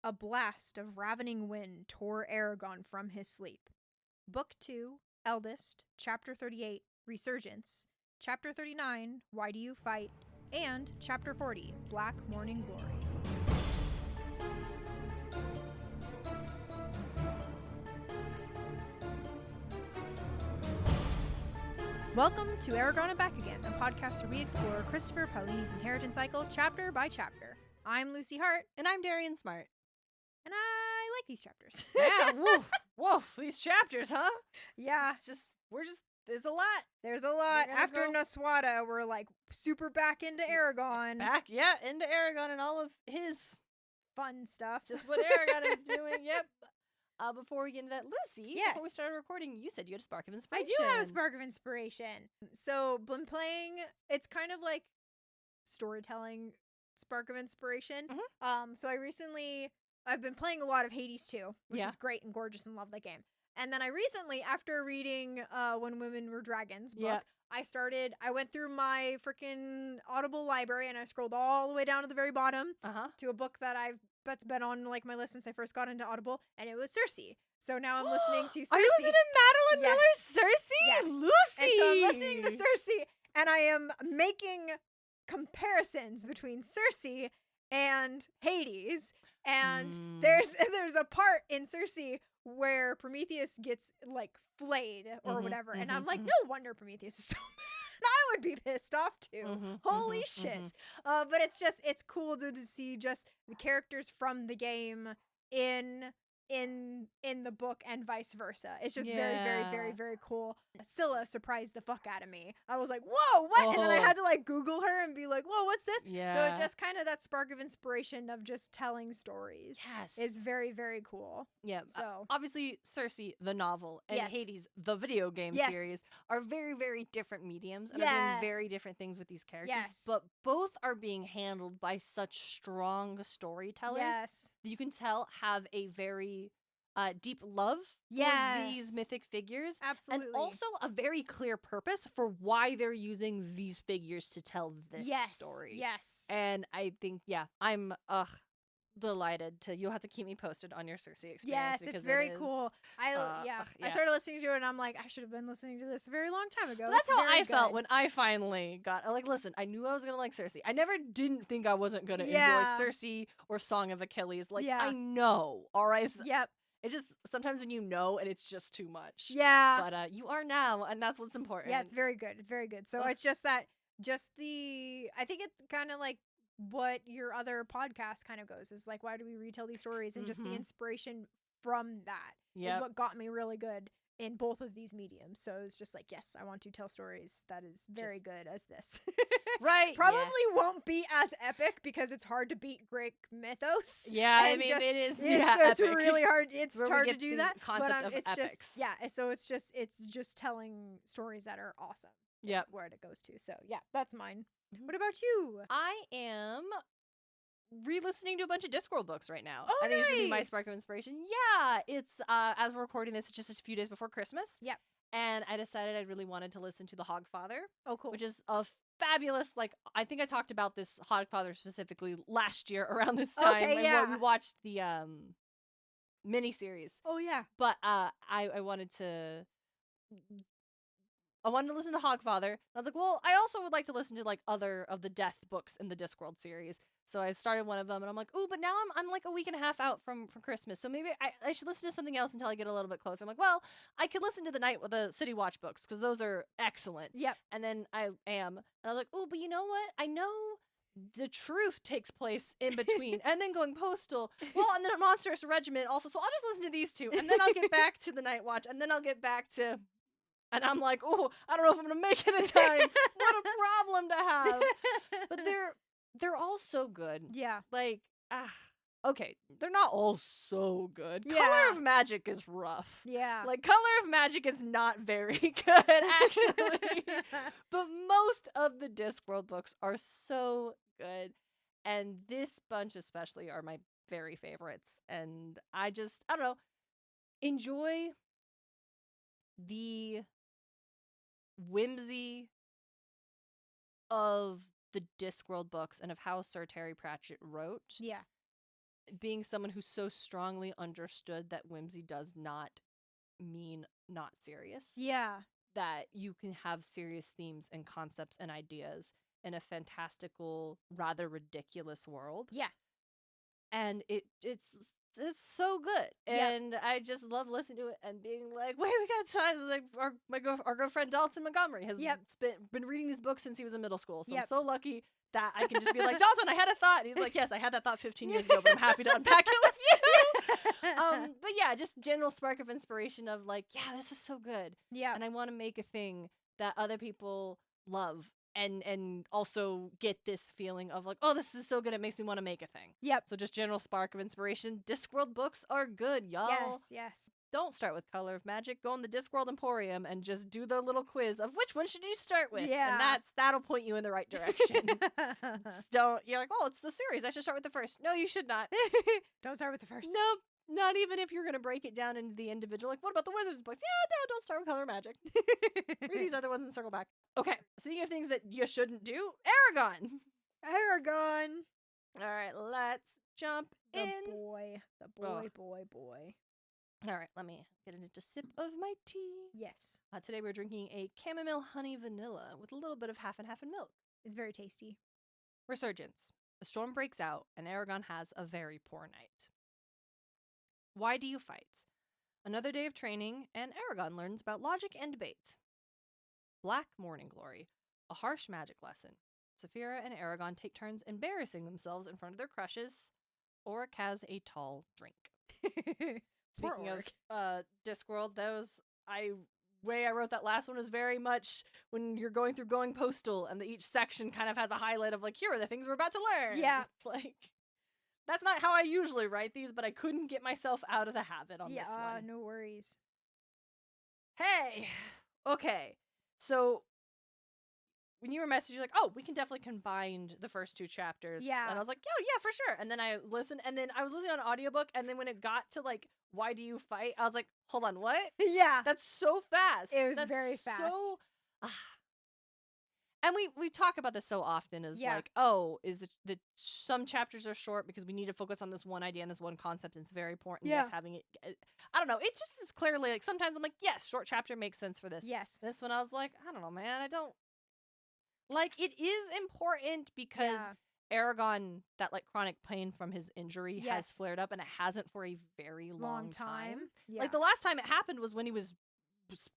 A blast of ravening wind tore Eragon from his sleep. Book 2, Eldest, Chapter 38, Resurgence, Chapter 39, Why Do You Fight, and Chapter 40, Black Morning Glory. Welcome to Eragon and Back Again, a podcast where we explore Christopher Paolini's inheritance cycle chapter by chapter. I'm Lucy Hart. And I'm Darien Smartt. And I like these chapters. Yeah, woof, these chapters, huh? Yeah. There's a lot. There's a lot. After Naswada, we're like super back into Eragon. Into Eragon and all of his fun stuff. Just what Eragon is doing, yep. Before we get into that, Lucy, yes. Before we started recording, you said you had a spark of inspiration. I do have a spark of inspiration. So, been playing, it's kind of like storytelling spark of inspiration. Mm-hmm. So I've been playing a lot of Hades 2, which is great and gorgeous and love that game. And then I recently, after reading When Women Were Dragons book, I went through my freaking Audible library and I scrolled all the way down to the very bottom to a book that's been on like my list since I first got into Audible, and it was Circe. So now I'm listening to Circe. Are you listening to Madeline Miller's Circe? Yes. Lucy! And so I'm listening to Circe, and I am making comparisons between Circe and Hades. And there's a part in Circe where Prometheus gets like flayed or whatever, and I'm like, no wonder Prometheus is so mad. I would be pissed off too. Holy shit. But it's cool to see just the characters from the game in the book and vice versa. It's just very, very, very, very cool. Scylla surprised the fuck out of me. I was like, whoa, what? And then I had to like Google her and be like, whoa, what's this? Yeah. So it just kind of that spark of inspiration of just telling stories is very, very cool. Yeah. So obviously Circe, the novel, and Hades, the video game series, are very, very different mediums and are doing very different things with these characters. Yes. But both are being handled by such strong storytellers that you can tell have a very deep love for these mythic figures. Absolutely. And also a very clear purpose for why they're using these figures to tell this story. Yes. And I think, I'm delighted to. You'll have to keep me posted on your Circe experience. Yes, it's very cool. I started listening to it and I'm like, I should have been listening to this a very long time ago. Well, that's how I felt when I finally got listen, I knew I was gonna like Circe. I never didn't think I wasn't gonna enjoy Circe or Song of Achilles. I know. All right. Yep. It's just sometimes when you know and it's just too much. Yeah. But you are now, and that's what's important. Yeah, it's very good. It's very good. So it's just that, I think it's kind of like what your other podcast kind of goes is like, why do we retell these stories? And just the inspiration from that is what got me really good in both of these mediums. So it's just like, yes, I want to tell stories that is very good as this. Right. Probably won't be as epic because it's hard to beat Greek mythos. Yeah, I mean, it is. It's really hard. It's hard to do that. But it's epics. just, so it's just telling stories that are awesome. Yeah. That's where it goes to. So yeah, that's mine. What about you? I am re-listening to a bunch of Discworld books right now. Oh, I think this should be my spark of inspiration. Yeah, it's as we're recording this, it's just a few days before Christmas. Yep. And I decided I really wanted to listen to The Hogfather. Oh, cool. Which is a fabulous, I think I talked about this Hogfather specifically last year around this time. Okay, yeah. We watched the miniseries. Oh, yeah. But I wanted to listen to Hogfather. I was like, well, I also would like to listen to other of the death books in the Discworld series. So I started one of them, and I'm like, ooh, but now I'm like a week and a half out from Christmas, so maybe I should listen to something else until I get a little bit closer. I'm like, well, I could listen to the City Watch books because those are excellent. Yep. And then I was like, ooh, but you know what? I know the truth takes place in between, and then going postal. Well, and then a Monstrous Regiment also. So I'll just listen to these two, and then I'll get back to the Night Watch, and then I'll get back to. And I'm like, oh, I don't know if I'm gonna make it in time. What a problem to have. But they're all so good. Yeah. Okay, they're not all so good. Yeah. Color of Magic is rough. Yeah. Color of Magic is not very good, actually. But most of the Discworld books are so good. And this bunch especially are my very favorites. And I don't know, enjoy the whimsy of the Discworld books and of how Sir Terry Pratchett wrote. Yeah. being someone who so strongly understood that whimsy does not mean not serious. Yeah. That you can have serious themes and concepts and ideas in a fantastical, rather ridiculous world. Yeah. And it's so good. And I just love listening to it and being like, wait, we got time. Like our good friend Dalton Montgomery has been reading these books since he was in middle school. So I'm so lucky that I can just be like, Dalton, I had a thought. And he's like, yes, I had that thought 15 years ago, but I'm happy to unpack it with you. But yeah, just general spark of inspiration of like, yeah, this is so good. Yeah. And I want to make a thing that other people love and also get this feeling of like, oh, this is so good. It makes me want to make a thing. Yep. So just general spark of inspiration. Discworld books are good, y'all. Yes. Don't start with Color of Magic. Go in the Discworld Emporium and just do the little quiz of which one should you start with. Yeah. And that'll point you in the right direction. Just you're like, oh, it's the series. I should start with the first. No, you should not. Don't start with the first. Nope. Not even if you're going to break it down into the individual. Like, what about the Wizards books? Yeah, no, don't start with Color of Magic. Read these other ones and circle back. Okay, speaking of things that you shouldn't do, Eragon. Eragon. All right, let's jump in. The boy. All right, let me get into a sip of my tea. Yes. Today we're drinking a chamomile honey vanilla with a little bit of half and half in milk. It's very tasty. Resurgence. A storm breaks out, and Eragon has a very poor night. Why do you fight? Another day of training, and Eragon learns about logic and debate. Black Morning Glory. A harsh magic lesson. Saphira and Eragon take turns embarrassing themselves in front of their crushes. Oric has a tall drink. Speaking of Discworld, way I wrote that last one was very much when you're going through Going Postal, and each section kind of has a highlight of like, here are the things we're about to learn. Yeah. It's like, that's not how I usually write these, but I couldn't get myself out of the habit on this one. Yeah, no worries. Hey, okay. So when you were messaging, you're like, oh, we can definitely combine the first two chapters. Yeah. And I was like, oh, yeah, for sure. And then I listened, and then I was listening on an audiobook, and then when it got to like, why do you fight? I was like, hold on, what? Yeah. That's so fast. That's very fast. And we talk about this so often as like, oh, is the some chapters are short because we need to focus on this one idea and this one concept, and it's very important. Yeah. Yes, having it, I don't know. It just is clearly like sometimes I'm like, yes, short chapter makes sense for this. Yes. This one I was like, I don't know, man. I don't like it is important because Eragon, that like chronic pain from his injury has flared up, and it hasn't for a very long time. Yeah. Like the last time it happened was when he was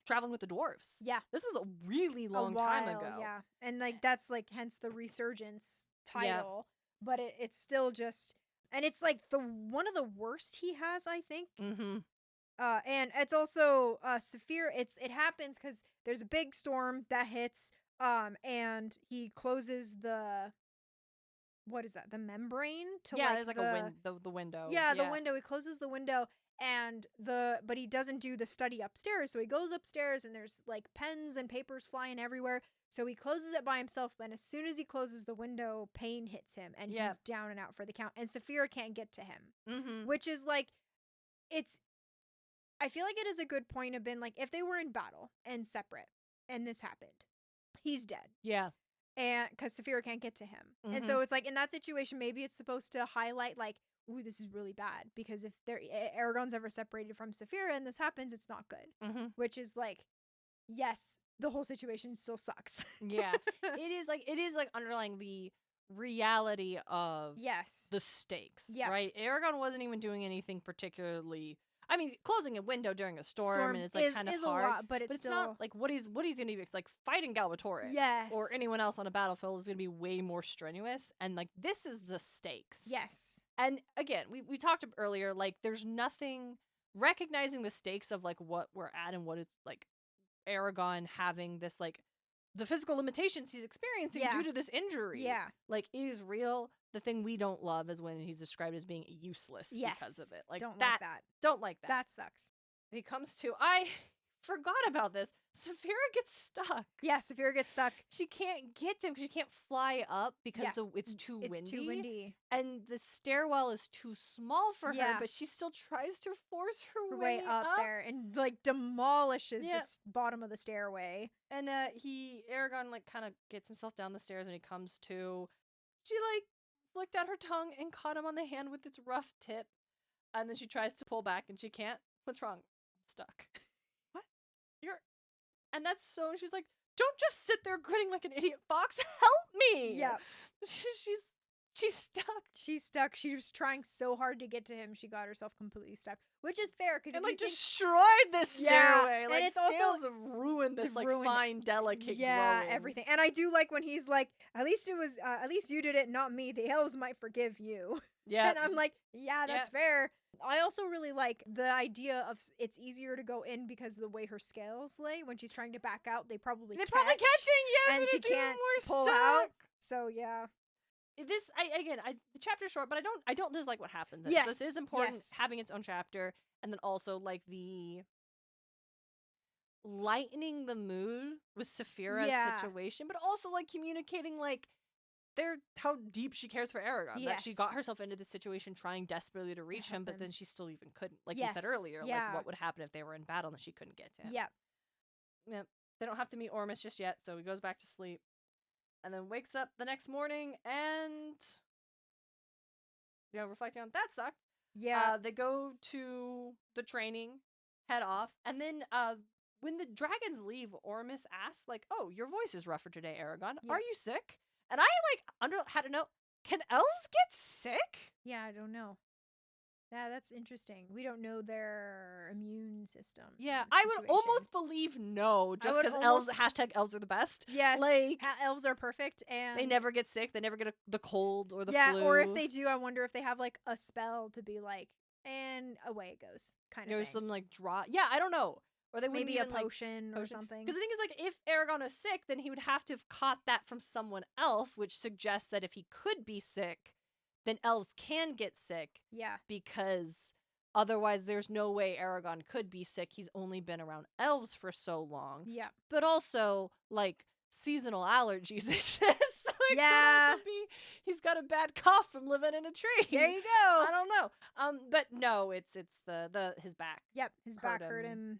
traveling with the dwarves. Yeah. This was a really long time ago. Yeah. And like that's like hence the Resurgence title. But it's still just, and it's like one of the worst he has, I think. Mm-hmm. And it's also Saphira. It happens because there's a big storm that hits. And he closes what is that? The membrane to there's like the window. Yeah, the window. He closes the window. And but he doesn't do the study upstairs, so he goes upstairs and there's like pens and papers flying everywhere. So he closes it by himself, and as soon as he closes the window, pain hits him, and he's down and out for the count. And Saphira can't get to him, which is like, I feel like it is a good point of been like if they were in battle and separate, and this happened, he's dead. Yeah. And because Saphira can't get to him, and so it's like in that situation, maybe it's supposed to highlight like, ooh, this is really bad, because if Eragon's ever separated from Saphira and this happens, it's not good. Which is like, yes, the whole situation still sucks. Yeah. It is like underlying the reality of the stakes. Yeah. Right? Eragon wasn't even doing anything particularly. I mean, closing a window during a storm and it's like kind of hard. A lot, but it's still not like what he's gonna be. It's like fighting Galbatorix or anyone else on a battlefield is gonna be way more strenuous, and like this is the stakes. Yes. And again, we talked earlier, like there's nothing recognizing the stakes of like what we're at and what it's like Eragon having this like the physical limitations he's experiencing due to this injury. Like is real. The thing we don't love is when he's described as being useless because of it. Like don't like that. Don't like that. That sucks. He comes to I forgot about this. Saphira gets stuck. Yeah, Saphira gets stuck. She can't get to him because she can't fly up because it's too windy. It's too windy. And the stairwell is too small for her, but she still tries to force her way up there and like demolishes the bottom of the stairway. And Eragon like kind of gets himself down the stairs, and he comes to. She like flicked out her tongue and caught him on the hand with its rough tip. And then she tries to pull back and she can't. What's wrong? I'm stuck. What? And that's so, she's like, don't just sit there grinning like an idiot fox. Help me. Yeah. She's stuck. She's stuck. She was trying so hard to get to him. She got herself completely stuck, which is fair because And destroyed this stairway. Like, and it's scales also have ruined this fine, delicate growing. Everything. And I do like when he's like, at least you did it, not me. The elves might forgive you. Yeah. And I'm like, yeah, that's fair. I also really like the idea of it's easier to go in because of the way her scales lay. When she's trying to back out, they're probably catching, yes, and she can't pull out. So yeah. The chapter's short, but I don't dislike what happens. Yes, this is important, having its own chapter, and then also like the lightening the mood with Saphira's situation, but also like communicating like how deep she cares for Eragon. That she got herself into this situation trying desperately to reach him, but then she still even couldn't. Like you said earlier, like what would happen if they were in battle and she couldn't get to him. Yeah. They don't have to meet Ormus just yet, so he goes back to sleep. And then wakes up the next morning and, reflecting on that sucked. Yeah. They go to the training, head off. And then when the dragons leave, Ormus asks, like, oh, your voice is rougher today, Eragon. Are you sick? And I, had to know, can elves get sick? Yeah, I don't know. Yeah, that's interesting. We don't know their immune system. Yeah, I would almost believe no, just because elves are the best. Yes, like elves are perfect, and they never get sick. They never get the cold or the flu. Yeah, or if they do, I wonder if they have like a spell to be like, and away it goes, kind of. There's some like draw. Yeah, I don't know. Or they maybe a potion or something. Because the thing is, like, if Eragon is sick, then he would have to have caught that from someone else, which suggests that if he could be sick, then elves can get sick. Yeah. Because otherwise there's no way Eragon could be sick. He's only been around elves for so long. Yeah. But also, like, seasonal allergies exist. So he's got a bad cough from living in a tree. There you go. I don't know. But no, it's his back. Yep, his back hurt him.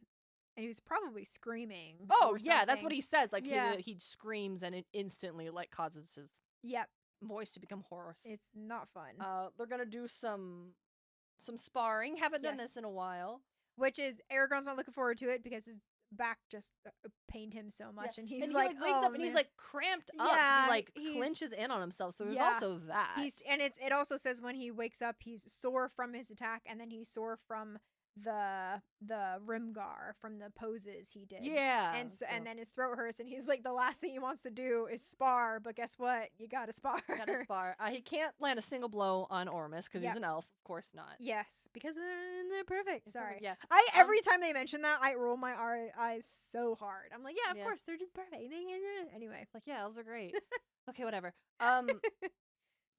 And he was probably screaming. Oh, yeah, that's what he says. Like, he screams and it instantly, like, causes his voice to become hoarse. It's not fun. They're gonna do some sparring. Haven't done this in a while. Which is, Eragon's not looking forward to it because his back just pained him so much. And he's he wakes up and he's, like, cramped up. Yeah, he clenches in on himself. So there's also that. It also says when he wakes up, he's sore from his attack, and then he's sore from the Rimgar from the poses he did. Yeah. And then his throat hurts and he's like, the last thing he wants to do is spar, but guess what? You gotta spar. He can't land a single blow on Ormus because he's an elf. Of course not. Yes, because they're perfect. Sorry. Yeah. Every time they mention that, I roll my eyes so hard. I'm like, of course, they're just perfect. Anyway. Like, yeah, elves are great. Okay, whatever.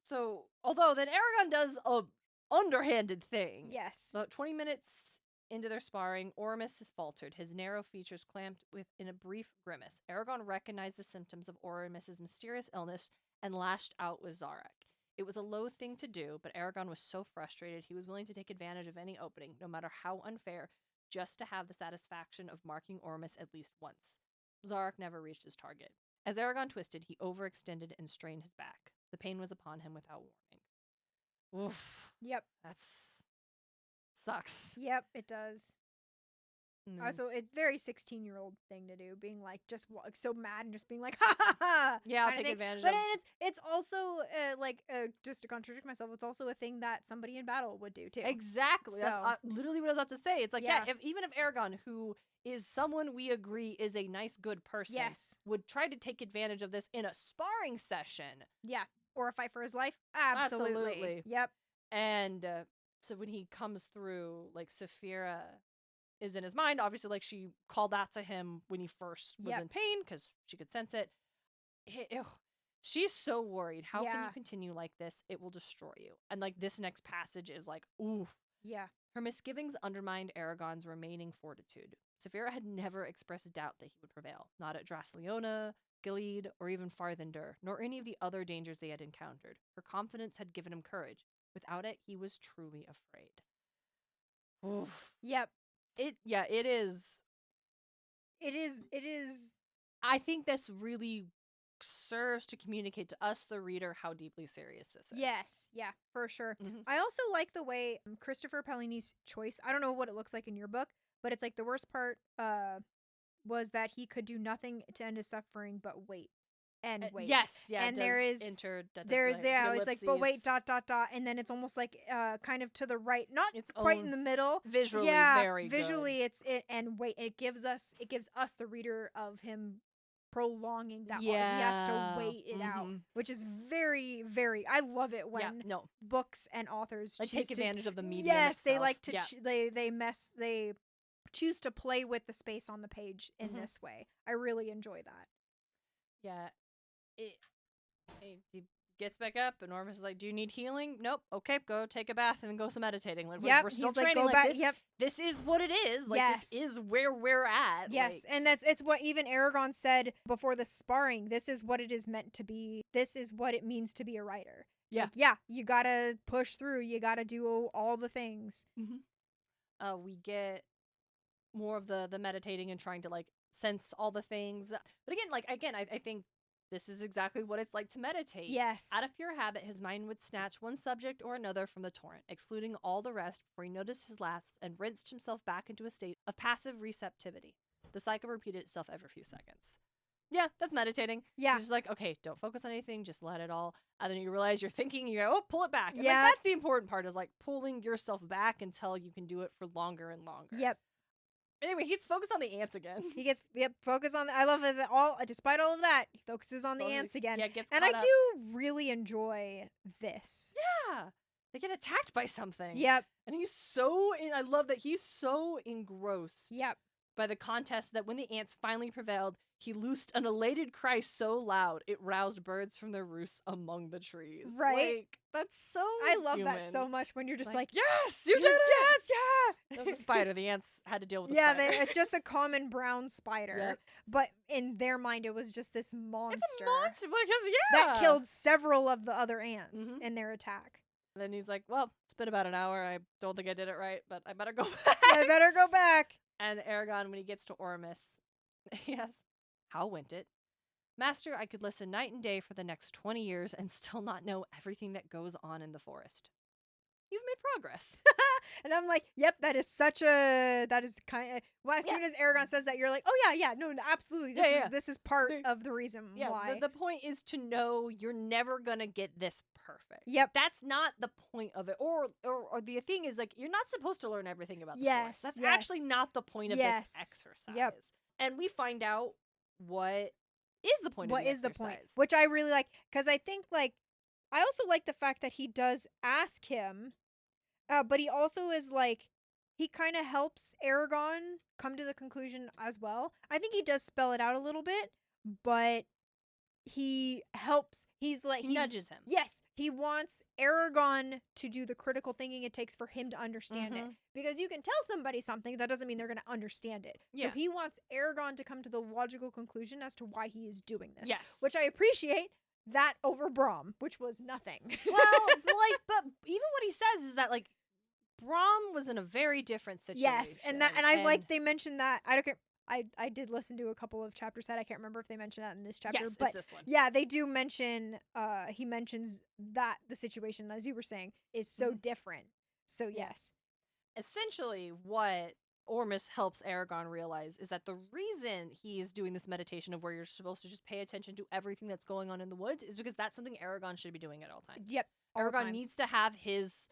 So, although then Eragon does a underhanded thing. Yes. About 20 minutes into their sparring, Ormus has faltered, his narrow features clamped in a brief grimace. Eragon recognized the symptoms of Ormus's mysterious illness and lashed out with Zarak. It was a low thing to do, but Eragon was so frustrated he was willing to take advantage of any opening, no matter how unfair, just to have the satisfaction of marking Ormus at least once. Zarak never reached his target. As Eragon twisted, he overextended and strained his back. The pain was upon him without warning. Oof. Yep. That's sucks. Yep, it does. Also, it's very 16-year-old thing to do, being like just so mad and just being like, ha ha ha. Yeah, I'll take advantage but of it. But it's also just to contradict myself, it's also a thing that somebody in battle would do too. Exactly. So, that's literally what I was about to say. It's like, even if Eragon, who is someone we agree is a nice, good person, would try to take advantage of this in a sparring session. Yeah. Or a fight for his life. Absolutely. Yep. And so when he comes through, like, Saphira is in his mind. Obviously, like, she called out to him when he first was in pain because she could sense it. She's so worried. How can you continue like this? It will destroy you. And, like, this next passage is like, oof. Yeah. Her misgivings undermined Eragon's remaining fortitude. Saphira had never expressed doubt that he would prevail. Not at Drasleona, Gilead, or even Farthander, nor any of the other dangers they had encountered. Her confidence had given him courage. Without it, he was truly afraid. Oof. Yep. It is. It is. I think that's really serves to communicate to us, the reader, how deeply serious this is. Yes, yeah, for sure. Mhm. I also like the way Christopher Paolini's choice. I don't know what it looks like in your book, but it's like the worst part was that he could do nothing to end his suffering but wait and wait. Yes, yeah. And there's it's like but wait ... and then it's almost like kind of to the right, not its quite own in the middle. visually very visually good. and wait, it gives us the reader of him prolonging that. He Yeah. has to wait it out, which is very, very, I love it when books and authors like choose take advantage of the medium yes, they itself. like to they choose to play with the space on the page in this way. I really enjoy that. Yeah. He gets back up and Ormus is like, do you need healing? Nope. Okay, go take a bath and go some meditating. Like, we're still training. Go back. This is what it is. Like, this is where we're at. Yes, and it's what even Eragon said before the sparring. This is what it is meant to be. This is what it means to be a writer. It's you gotta push through. You gotta do all the things. We get more of the meditating and trying to like sense all the things. But again, I think this is exactly what it's like to meditate. Yes. Out of pure habit, his mind would snatch one subject or another from the torrent, excluding all the rest before he noticed his lapse and rinsed himself back into a state of passive receptivity. The cycle repeated itself every few seconds. Yeah, that's meditating. Yeah. You're just like, okay, don't focus on anything, just let it all. And then you realize you're thinking, you go, pull it back. And like, that's the important part, is like pulling yourself back until you can do it for longer and longer. Yep. Anyway, he gets focused on the ants again. He gets focused on I love it despite all of that, he focuses on the ants again. Yeah, gets and I do really enjoy this. Yeah. They get attacked by something. Yep. And I love that he's so engrossed by the contest that when the ants finally prevailed, he loosed an elated cry so loud it roused birds from their roosts among the trees. Right. Like, that's so I love that so much when you're just like yes, you did it! Yes, yeah! That was a spider. The ants had to deal with the spider. Yeah, it's just a common brown spider. But in their mind, it was just this monster. It's a monster, because that killed several of the other ants in their attack. And then he's like, well, it's been about an hour. I don't think I did it right, but I better go back. I better go back. And Eragon, when he gets to Ormus, he asks, how went it? Master, I could listen night and day for the next 20 years and still not know everything that goes on in the forest. You've made progress. And I'm like, yep, that is kind of, well, as soon as Eragon says that, you're like, oh yeah, no, absolutely. This is part of the reason why. The point is to know you're never going to get this perfect. Yep. That's not the point of it. Or the thing is, like, you're not supposed to learn everything about the forest. That's actually not the point of this exercise. Yep. And we find out what is the point of the exercise. What is the point? Which I really like, because I think, like, I also like the fact that he does ask him, but he also is like, he kind of helps Eragon come to the conclusion as well. I think he does spell it out a little bit, but he helps. He nudges him. Yes, he wants Eragon to do the critical thinking it takes for him to understand it. Because you can tell somebody something, that doesn't mean they're going to understand it. So he wants Eragon to come to the logical conclusion as to why he is doing this. Yes. Which I appreciate. That over Brahm, which was nothing. Well, but even what he says is that, like, Brahm was in a very different situation. Yes, and I like they mentioned that. I don't care. I did listen to a couple of chapters that I can't remember if they mentioned that in this chapter, but it's this one. Yeah, they do mention. He mentions that the situation, as you were saying, is so different. So yes, essentially, what Ormus helps Eragon realize is that the reason he's doing this meditation of where you're supposed to just pay attention to everything that's going on in the woods is because that's something Eragon should be doing at all times. Yep. Eragon needs to have his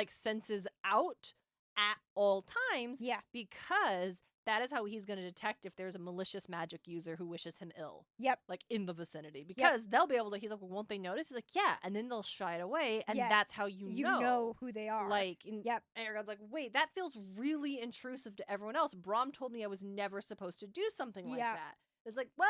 senses out at all times. Yeah. Because that is how he's going to detect if there's a malicious magic user who wishes him ill. Yep. Like, in the vicinity. Because they'll be able to, he's like, well, won't they notice? He's like, yeah. And then they'll shy it away. And that's how you know who they are. Like, Eragon's like, wait, that feels really intrusive to everyone else. Brahm told me I was never supposed to do something like that. It's like, well,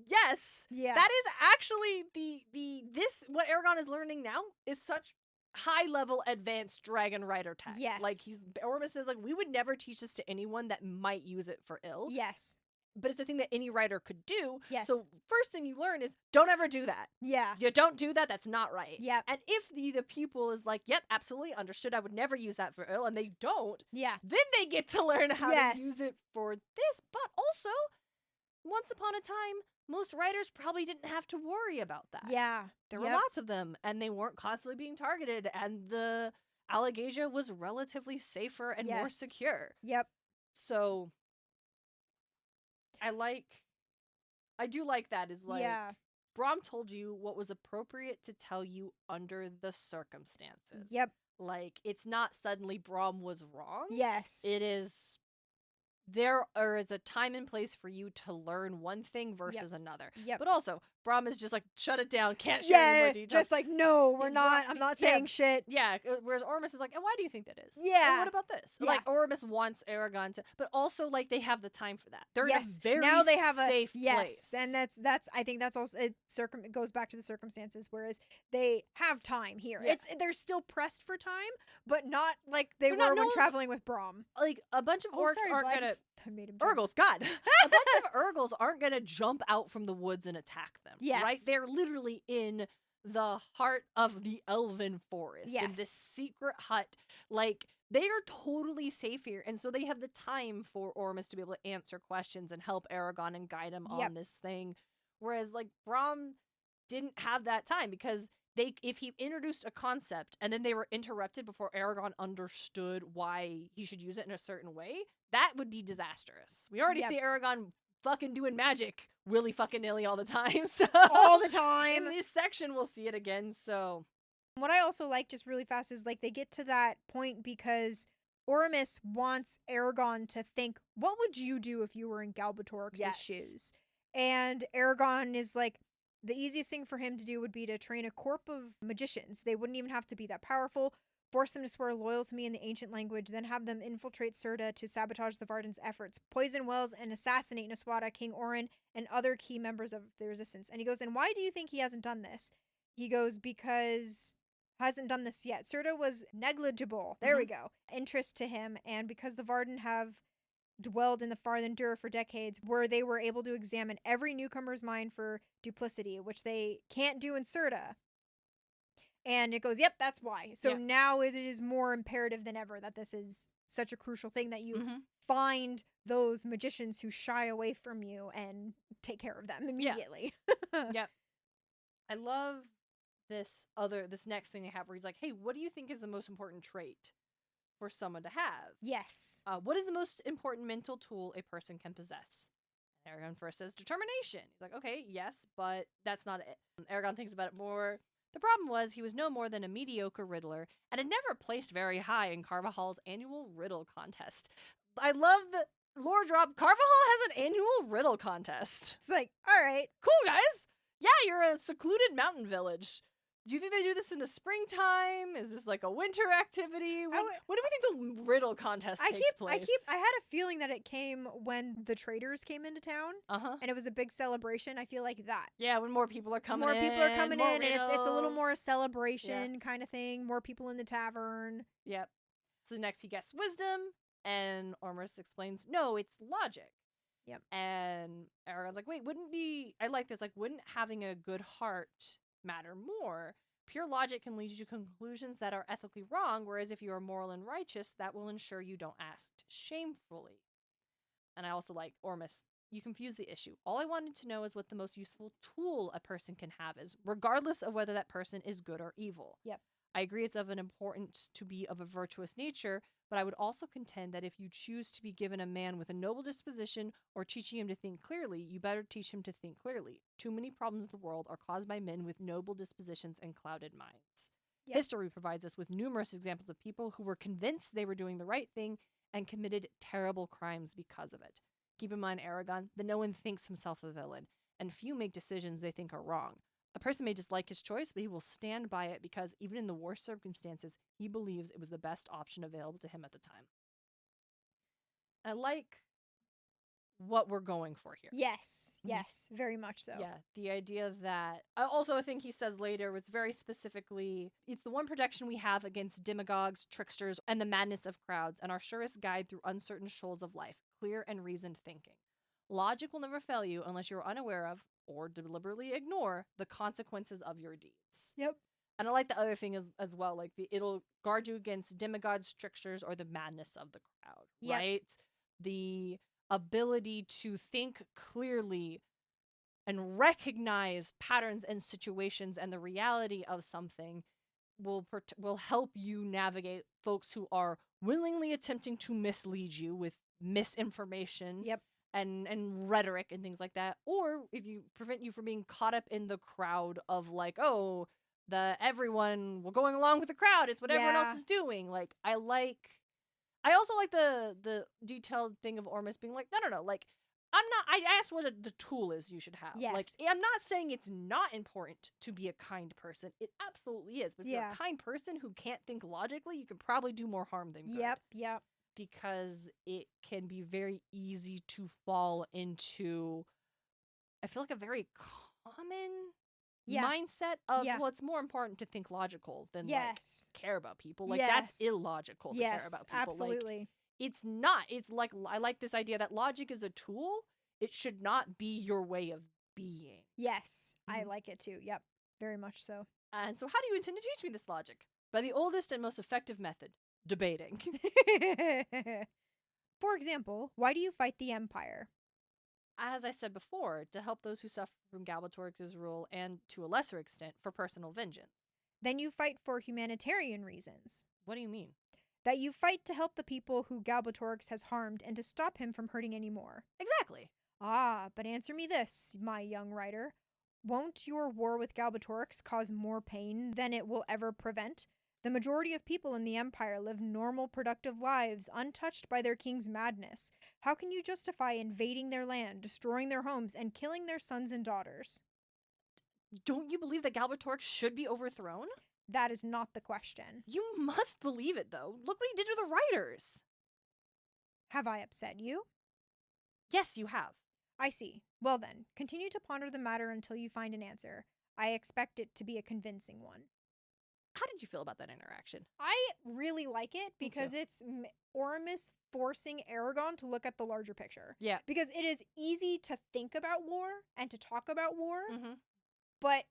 yes. Yeah. That is actually what Eragon is learning now is such high-level advanced dragon rider tech. Yes. Like, Ormus says, like, we would never teach this to anyone that might use it for ill. Yes. But it's a thing that any writer could do. Yes. So first thing you learn is don't ever do that. Yeah. You don't do that. That's not right. Yeah. And if the pupil is like, yep, absolutely understood, I would never use that for ill, and they don't, yeah, then they get to learn how to use it for this. But also, once upon a time, most writers probably didn't have to worry about that. Yeah. There were lots of them, and they weren't constantly being targeted, and the Allegasia was relatively safer and more secure. Yep. So I do like that, is like, Brom told you what was appropriate to tell you under the circumstances. Yep. Like, it's not suddenly Brom was wrong. Yes. It is, there is a time and place for you to learn one thing versus another. Yep. But also, Brom is just like, shut it down, can't share any more details. Just like, no, we're not, I'm not saying shit. Yeah, whereas Ormus is like, and why do you think that is? Yeah. And what about this? Yeah. Like, Ormus wants Eragon to, but also, like, they have the time for that. They're in a very now they have safe a place. And that's I think that's also it goes back to the circumstances, whereas they have time here. Yeah. They're still pressed for time, but not like they were when traveling with Brom. Like, a bunch of orcs aren't gonna I made him Urgles, God. A bunch of Urgles aren't gonna jump out from the woods and attack them. Yes. Right? They're literally in the heart of the elven forest. In this secret hut. Like, they are totally safe here. And so they have the time for Ormus to be able to answer questions and help Eragon and guide him on this thing. Whereas, like, Brom didn't have that time, because if he introduced a concept and then they were interrupted before Eragon understood why he should use it in a certain way, that would be disastrous. We already see Eragon fucking doing magic willy fucking nilly all the time. So all the time. In this section, we'll see it again. So what I also like, just really fast, is like they get to that point because Ormus wants Eragon to think, what would you do if you were in Galbatorix's shoes? And Eragon is like, the easiest thing for him to do would be to train a corps of magicians. They wouldn't even have to be that powerful. Force them to swear loyal to me in the ancient language, then have them infiltrate Circe to sabotage the Varden's efforts, poison wells, and assassinate Naswada, King Orin, and other key members of the resistance. And he goes, and why do you think he hasn't done this? He goes, because hasn't done this yet. Circe was negligible. There we go. Interest to him, and because the Varden have dwelled in the Farthendur for decades, where they were able to examine every newcomer's mind for duplicity, which they can't do in Circe. And it goes, yep, that's why. So now it is more imperative than ever that this is such a crucial thing, that you find those magicians who shy away from you and take care of them immediately. Yep. I love this next thing they have where he's like, hey, what do you think is the most important trait for someone to have? Yes. What is the most important mental tool a person can possess? Eragon first says determination. He's like, okay, yes, but that's not it. Eragon thinks about it more. The problem was he was no more than a mediocre riddler and had never placed very high in Carvajal's annual riddle contest. I love the lore drop. Carvajal has an annual riddle contest. It's like, all right. Cool, guys. Yeah, you're a secluded mountain village. Do you think they do this in the springtime? Is this like a winter activity? When do we think the riddle contest takes place? I had a feeling that it came when the traders came into town. And it was a big celebration. I feel like that. Yeah, when more people are coming in. And it's a little more a celebration kind of thing. More people in the tavern. Yep. So next he guesses wisdom, and Ormus explains, no, it's logic. Yep. And Eragon's like, wait, I like this, like, wouldn't having a good heart matter more? Pure logic can lead you to conclusions that are ethically wrong, whereas if you are moral and righteous, that will ensure you don't act shamefully. And I also like Ormus, you confuse the issue. All I wanted to know is what the most useful tool a person can have is, regardless of whether that person is good or evil. Yep. I agree it's of an importance to be of a virtuous nature, but I would also contend that if you choose to be given a man with a noble disposition or teaching him to think clearly, you better teach him to think clearly. Too many problems in the world are caused by men with noble dispositions and clouded minds. Yep. History provides us with numerous examples of people who were convinced they were doing the right thing and committed terrible crimes because of it. Keep in mind, Eragon, that no one thinks himself a villain, and few make decisions they think are wrong. A person may dislike his choice, but he will stand by it because even in the worst circumstances, he believes it was the best option available to him at the time. I like what we're going for here. Yes, yes, very much so. Yeah, the idea that... Also, I think he says later, it's very specifically, it's the one protection we have against demagogues, tricksters, and the madness of crowds, and our surest guide through uncertain shoals of life, clear and reasoned thinking. Logic will never fail you unless you're unaware of, or deliberately ignore, the consequences of your deeds. Yep. And I like the other thing as well, like it'll guard you against demagogues, tricksters, or the madness of the crowd, right? The ability to think clearly and recognize patterns and situations and the reality of something will help you navigate folks who are willingly attempting to mislead you with misinformation Yep. and rhetoric and things like that, or if you prevent you from being caught up in the crowd of like, oh, we're going along with the crowd, it's what everyone else is doing. Like I also like the detailed thing of Ormus being like, no, like I asked what the tool is you should have. Yes. Like, I'm not saying it's not important to be a kind person. It absolutely is. But if you're a kind person who can't think logically, you can probably do more harm than good. Yep. Because it can be very easy to fall into, I feel like, a very common mindset of, well, it's more important to think logical than like care about people. Like that's illogical to care about people. Absolutely. Like, it's not. It's like, I like this idea that logic is a tool. It should not be your way of being. Yes, I like it too. Yep, very much so. And so how do you intend to teach me this logic? By the oldest and most effective method, debating. For example, why do you fight the Empire? As I said before, to help those who suffer from Galbatorix's rule and, to a lesser extent, for personal vengeance. Then you fight for humanitarian reasons. What do you mean? That you fight to help the people who Galbatorix has harmed and to stop him from hurting any more. Exactly. Ah, but answer me this, my young writer. Won't your war with Galbatorix cause more pain than it will ever prevent? The majority of people in the Empire live normal, productive lives, untouched by their king's madness. How can you justify invading their land, destroying their homes, and killing their sons and daughters? Don't you believe that Galbatorix should be overthrown? That is not the question. You must believe it, though. Look what he did to the writers. Have I upset you? Yes, you have. I see. Well then, continue to ponder the matter until you find an answer. I expect it to be a convincing one. How did you feel about that interaction? I really like it because it's Ormus forcing Eragon to look at the larger picture. Yeah. Because it is easy to think about war and to talk about war, but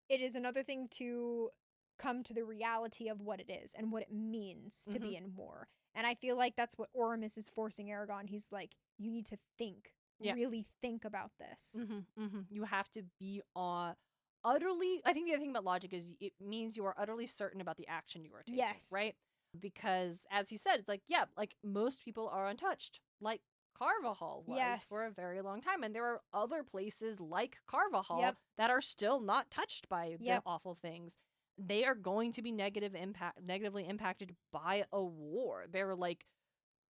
it is another thing to come to the reality of what it is and what it means to be in war. And I feel like that's what Ormus is forcing Eragon. He's like, you need to think, really think about this. You have to be utterly, I think the other thing about logic is it means you are utterly certain about the action you are taking. Yes. Right? Because as he said, it's like, like most people are untouched. Like Carvajal was for a very long time. And there are other places like Carvajal that are still not touched by the awful things. They are going to be negatively impacted by a war. They're like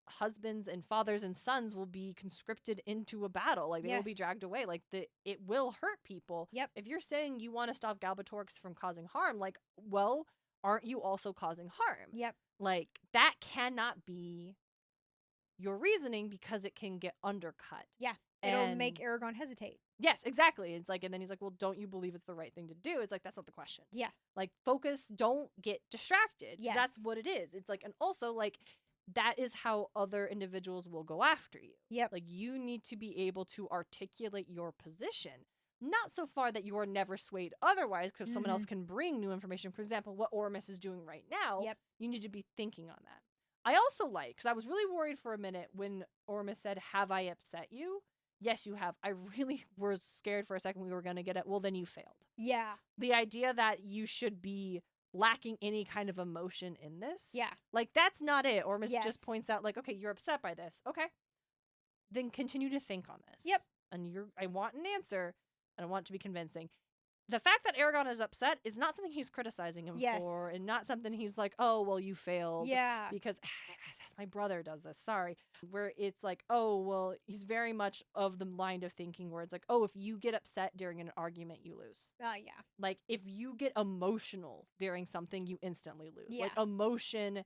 husbands and fathers and sons will be conscripted into a battle. Like they will be dragged away. Like it will hurt people. If you're saying you want to stop Galbatorix from causing harm, like, well, aren't you also causing harm? Like that cannot be your reasoning because it can get undercut. It'll make Eragon hesitate. Yes, exactly. It's like, and then he's like, well, don't you believe it's the right thing to do? It's like, that's not the question. Like, focus, don't get distracted. That's what it is. It's like, and also, like, that is how other individuals will go after you. Like, you need to be able to articulate your position. Not so far that you are never swayed otherwise, because someone else can bring new information. For example, what Ormus is doing right now, you need to be thinking on that. I also like, because I was really worried for a minute when Ormus said, have I upset you? Yes, you have. I really was scared for a second we were going to get it. Well, then you failed. The idea that you should be lacking any kind of emotion in this. Like, that's not it. Ormus just points out, like, okay, you're upset by this. Okay. Then continue to think on this. And I want an answer, and I want it to be convincing. The fact that Eragon is upset is not something he's criticizing him for, and not something he's like, oh, well, you failed. Because my brother does this, sorry. Where it's like, oh, well, he's very much of the line of thinking where it's like, oh, if you get upset during an argument, you lose. Like, if you get emotional during something, you instantly lose. Like, emotion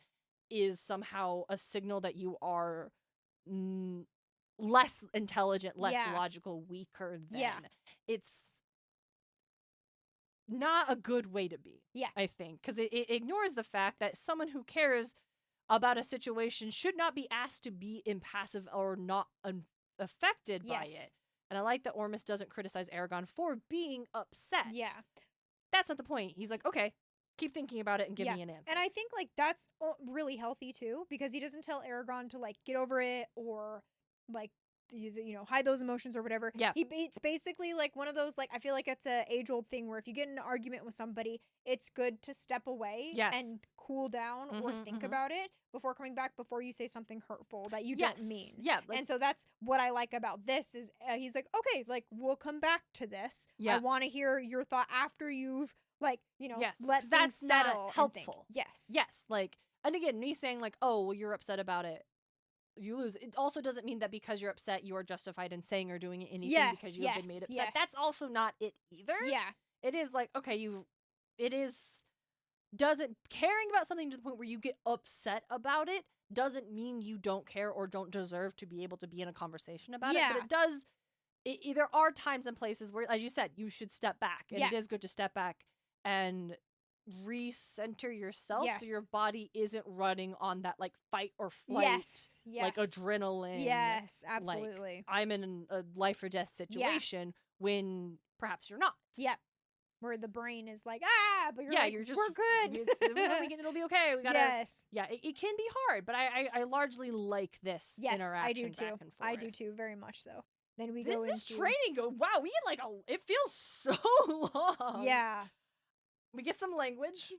is somehow a signal that you are less intelligent, less logical, weaker than. It's not a good way to be, I think, because it ignores the fact that someone who cares about a situation should not be asked to be impassive or not affected by it. And I like that Ormus doesn't criticize Eragon for being upset. That's not the point. He's like, okay, keep thinking about it and give me an answer. And I think, like, that's really healthy, too, because he doesn't tell Eragon to, like, get over it or, like, hide those emotions or whatever. Yeah. It's basically like one of those, like, I feel like it's a age-old thing where if you get in an argument with somebody, it's good to step away Yes. and cool down or think mhm. about it before coming back, before you say something hurtful that you don't mean. Yeah. And so that's what I like about this is he's like, okay, like, we'll come back to this. Yeah. I want to hear your thought after you've, like, Yes, let 'cause things that's not settle and think. helpful. Yes. Yes, like, and again, me saying like, oh, well, you're upset about it, you lose. It also doesn't mean that because you're upset, you are justified in saying or doing anything because you have been made upset. That's also not it either. Yeah. It is like, okay, doesn't caring about something to the point where you get upset about it doesn't mean you don't care or don't deserve to be able to be in a conversation about it. But it does. There are times and places where, as you said, you should step back, and it is good to step back and recenter yourself so your body isn't running on that like fight or flight, like adrenaline. Yes, absolutely. Like, I'm in a life or death situation when perhaps you're not. Yep. Where the brain is like, but you're like, you're just, we're good. It'll be okay. We gotta. Yeah, it can be hard, but I largely like this interaction. I do too. Back and forth. I do too, very much so. Then we go this into training. Wow, we get like it feels so long. Yeah. We get some language.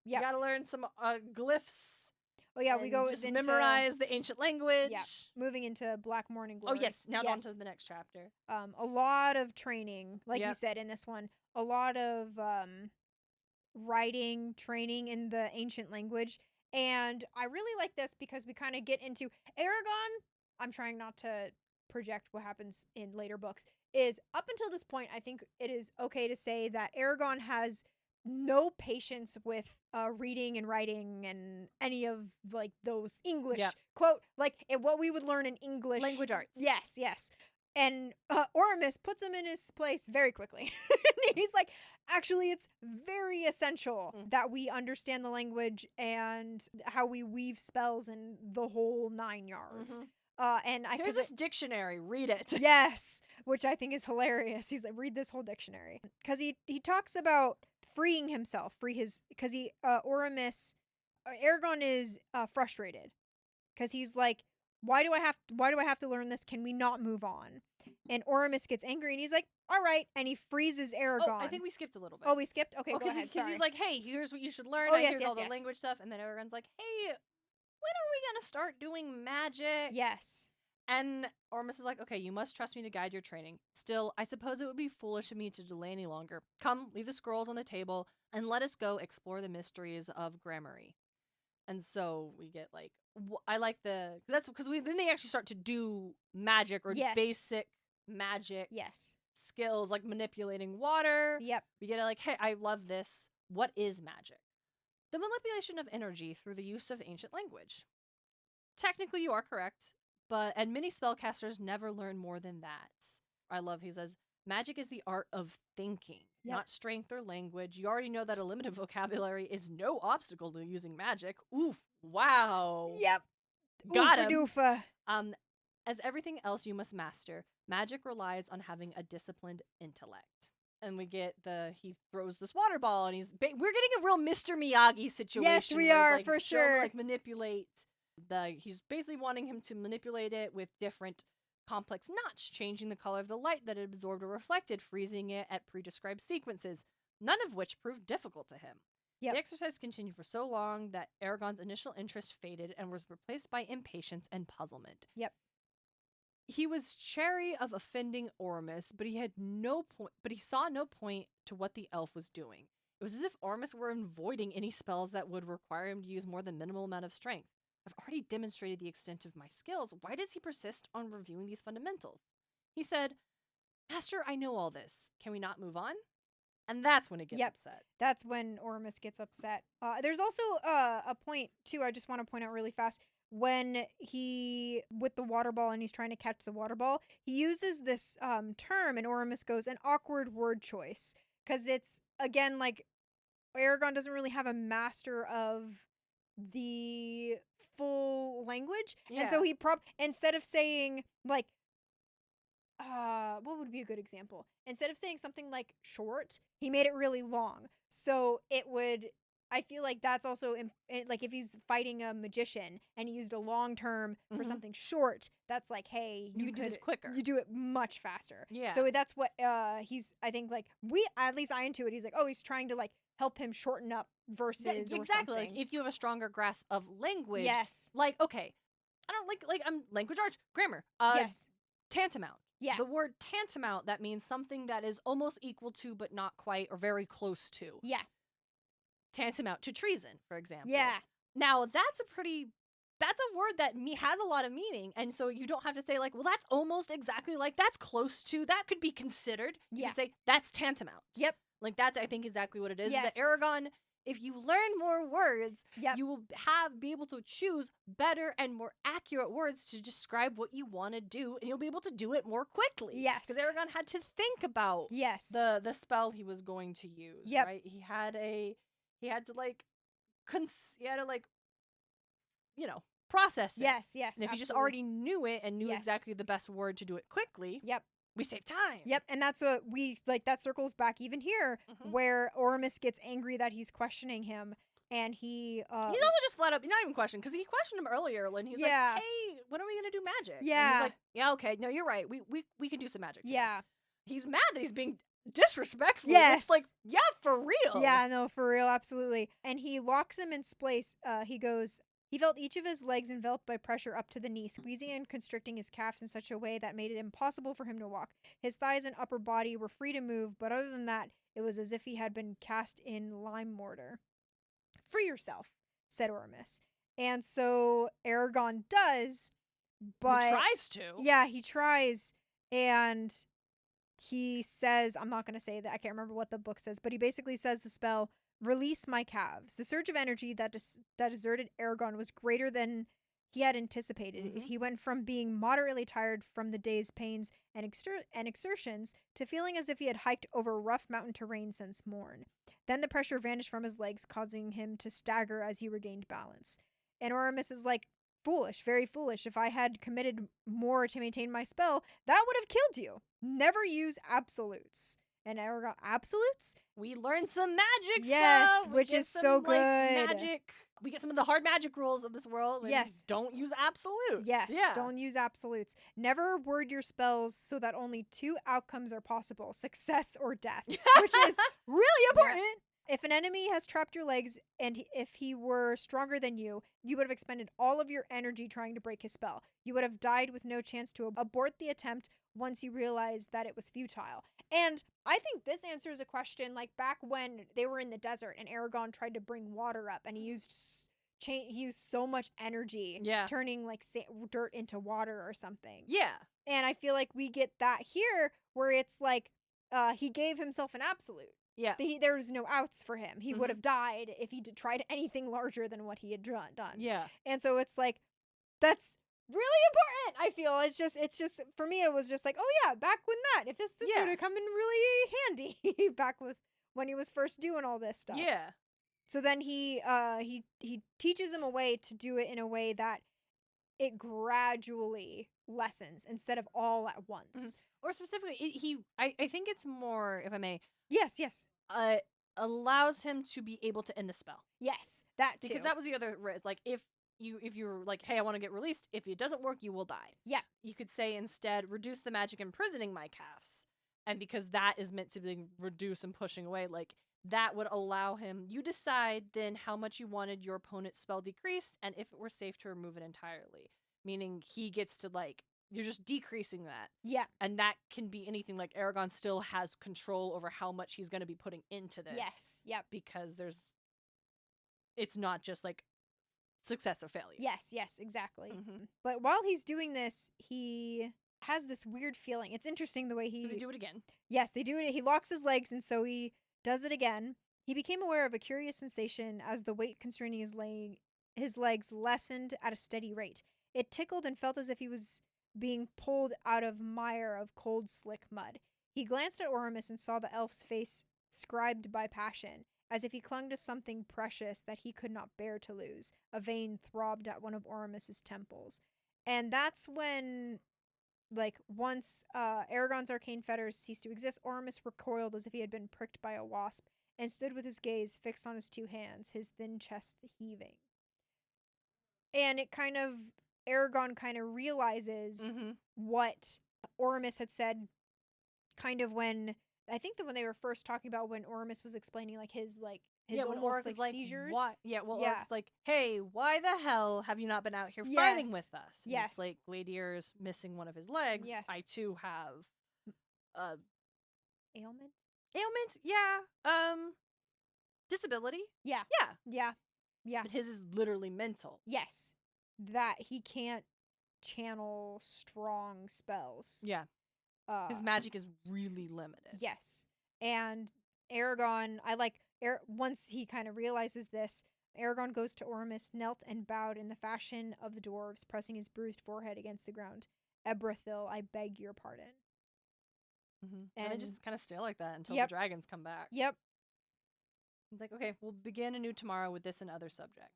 Yeah. We gotta learn some glyphs. Oh yeah, we go into memorize the ancient language. Yeah. Moving into Black Morning Glory. Oh yes, now on to the next chapter. A lot of training, like you said in this one. A lot of writing, training in the ancient language. And I really like this because we kind of get into Eragon. I'm trying not to project what happens in later books. Is up until this point, I think it is okay to say that Eragon has no patience with reading and writing and any of like those English quote, like what we would learn in English language arts. Yes. And Oramus puts him in his place very quickly. He's like, actually, it's very essential that we understand the language and how we weave spells and the whole 9 yards. And here's this dictionary. Read it. Yes, which I think is hilarious. He's like, read this whole dictionary because he talks about freeing himself, because Eragon is frustrated because he's like, why do I have to learn this? Can we not move on? And Oramus gets angry and he's like, all right, and he freezes Eragon. Oh, I think we skipped a little bit. Oh, we skipped? Okay, go ahead. Because he's like, hey, here's what you should learn. Here's all the language stuff. And then Eragon's like, hey, when are we going to start doing magic? Yes. And Oramus is like, okay, you must trust me to guide your training. Still, I suppose it would be foolish of me to delay any longer. Come, leave the scrolls on the table, and let us go explore the mysteries of gramarye. And so we get like, I like that's because then they actually start to do magic or basic magic skills, like manipulating water. Yep. We get like, hey, I love this. What is magic? The manipulation of energy through the use of ancient language. Technically, you are correct, and many spellcasters never learn more than that. I love, he says, magic is the art of thinking, not strength or language. You already know that a limited vocabulary is no obstacle to using magic. Oof. Wow. Yep. Got him. Doofa. As everything else you must master, magic relies on having a disciplined intellect. And we get he throws this water ball, and we're getting a real Mr. Miyagi situation. Yes, we are, for sure. Like manipulate he's basically wanting him to manipulate it with different complex knots, changing the color of the light that it absorbed or reflected, freezing it at pre-described sequences, none of which proved difficult to him. Yep. The exercise continued for so long that Eragon's initial interest faded and was replaced by impatience and puzzlement. Yep. He was chary of offending Oramus, but he saw no point to what the elf was doing. It was as if Oramus were avoiding any spells that would require him to use more than minimal amount of strength. I've already demonstrated the extent of my skills. Why does he persist on reviewing these fundamentals? He said, Master, I know all this. Can we not move on? And that's when it gets upset. That's when Oramus gets upset. There's also a point, too, I just want to point out really fast. When with the water ball and he's trying to catch the water ball, he uses this term, and Oramus goes, an awkward word choice. Because it's, again, like, Eragon doesn't really have a master of the full language. Yeah. And so he instead of saying, like, what would be a good example? Instead of saying something like short, he made it really long. So it would I feel like that's also like if he's fighting a magician and he used a long term for something short, that's like, hey, you could do this quicker. You do it much faster. Yeah. So that's what he's. I think like at least I intuit. He's like, oh, he's trying to like help him shorten up verses or exactly. something. Like if you have a stronger grasp of language. Yes. Like okay, I don't like I'm language arts grammar. Yes. Tantamount. Yeah. The word tantamount, that means something that is almost equal to but not quite or very close to. Yeah. Tantamount to treason, for example. Yeah. Now, that's a word that has a lot of meaning, and so you don't have to say like, well, that's almost exactly like, that's close to, that could be considered. You Yeah. could say that's tantamount. Yep. Like that's, I think, exactly what it is. Yes. That Eragon, if you learn more words, Yep. you will be able to choose better and more accurate words to describe what you want to do, and you'll be able to do it more quickly. Yes. Because Eragon had to think about the spell he was going to use. Yep. Right? He had to process it. Yes. And if absolutely. you just already knew it and knew Yes. exactly the best word to do it quickly, Yep. we save time. Yep, and that's what we like. That circles back even here, where Oramus gets angry that he's questioning him, and he's also just flat up, not even question, because he questioned him earlier when he's like, "Hey, when are we gonna do magic?" Yeah, and he's like, "Yeah, okay, no, you're right. We can do some magic." Today. Yeah, he's mad that he's being disrespectful. Yes, it's like, yeah, for real. Yeah, no, for real, absolutely. And he locks him in place. He goes. He felt each of his legs enveloped by pressure up to the knee, squeezing and constricting his calves in such a way that made it impossible for him to walk. His thighs and upper body were free to move, but other than that, it was as if he had been cast in lime mortar. Free yourself, said Oramus. And so Eragon does, but... He tries to. Yeah, he tries, and he says, I'm not going to say that, I can't remember what the book says, but he basically says the spell... Release my calves. The surge of energy that deserted Eragon was greater than he had anticipated. He went from being moderately tired from the day's pains and exertions to feeling as if he had hiked over rough mountain terrain since morn. Then the pressure vanished from his legs, causing him to stagger as he regained balance. And Oramus is like, foolish, very foolish. If I had committed more to maintain my spell, that would have killed you. Never use absolutes. And Eragon, absolutes? We learned some magic stuff. Which is some, so good. Magic. We get some of the hard magic rules of this world. Yes. Don't use absolutes. Yes. Yeah. Don't use absolutes. Never word your spells so that only two outcomes are possible: success or death, which is really important. Yeah. If an enemy has trapped your legs and if he were stronger than you, you would have expended all of your energy trying to break his spell. You would have died with no chance to abort the attempt once you realized that it was futile. And I think this answers a question like back when they were in the desert and Eragon tried to bring water up and he used so much energy turning like dirt into water or something. Yeah. And I feel like we get that here where it's like he gave himself an absolute. Yeah. There was no outs for him. He would have died if he tried anything larger than what he had done. Yeah. And so it's like, that's really important. I feel it's just for me, it was just like, oh yeah, back when if this would have come in really handy back with when he was first doing all this stuff. Yeah. So then he teaches him a way to do it in a way that it gradually lessens instead of all at once. Or specifically, I think it's more, if I may. Yes. Allows him to be able to end the spell. Yes, that too. Because that was the other risk. Like if you're like, hey, I want to get released. If it doesn't work, you will die. Yeah. You could say instead, reduce the magic imprisoning my calves. And because that is meant to be reduced and pushing away, like that would allow him, you decide then how much you wanted your opponent's spell decreased and if it were safe to remove it entirely. Meaning he gets to like, you're just decreasing that. Yeah. And that can be anything. Like Eragon still has control over how much he's going to be putting into this. Yes. Yep. Because it's not just like success or failure. Yes, exactly. But while he's doing this, he has this weird feeling. It's interesting the way Does he do it again? Yes, they do it. He locks his legs, and so he does it again. He became aware of a curious sensation as the weight constraining his legs lessened at a steady rate. It tickled and felt as if he was being pulled out of mire of cold, slick mud. He glanced at Oramus and saw the elf's face scribed by passion, as if he clung to something precious that he could not bear to lose. A vein throbbed at one of Oramus's temples. And that's when, like, once Eragon's arcane fetters ceased to exist, Oramus recoiled as if he had been pricked by a wasp, and stood with his gaze fixed on his 2 hands, his thin chest heaving. And it kind of, Eragon kind of realizes what Oramus had said kind of when, I think that when they were first talking about when Oramus was explaining like his when almost Orc like is seizures. Why? Yeah, well, Orc's like, hey, why the hell have you not been out here fighting with us? And Yes. it's like Gladier's missing one of his legs. Yes. I too have Ailment? yeah. Disability? Yeah. Yeah. Yeah. Yeah. But his is literally mental. Yes. That he can't channel strong spells. Yeah. His magic is really limited. Yes. And Eragon, once he kind of realizes this, Eragon goes to Oramus, knelt and bowed in the fashion of the dwarves, pressing his bruised forehead against the ground. Ebrethil, I beg your pardon. And they just kind of stay like that until Yep. the dragons come back. Yep. It's like, okay, we'll begin anew tomorrow with this and other subjects.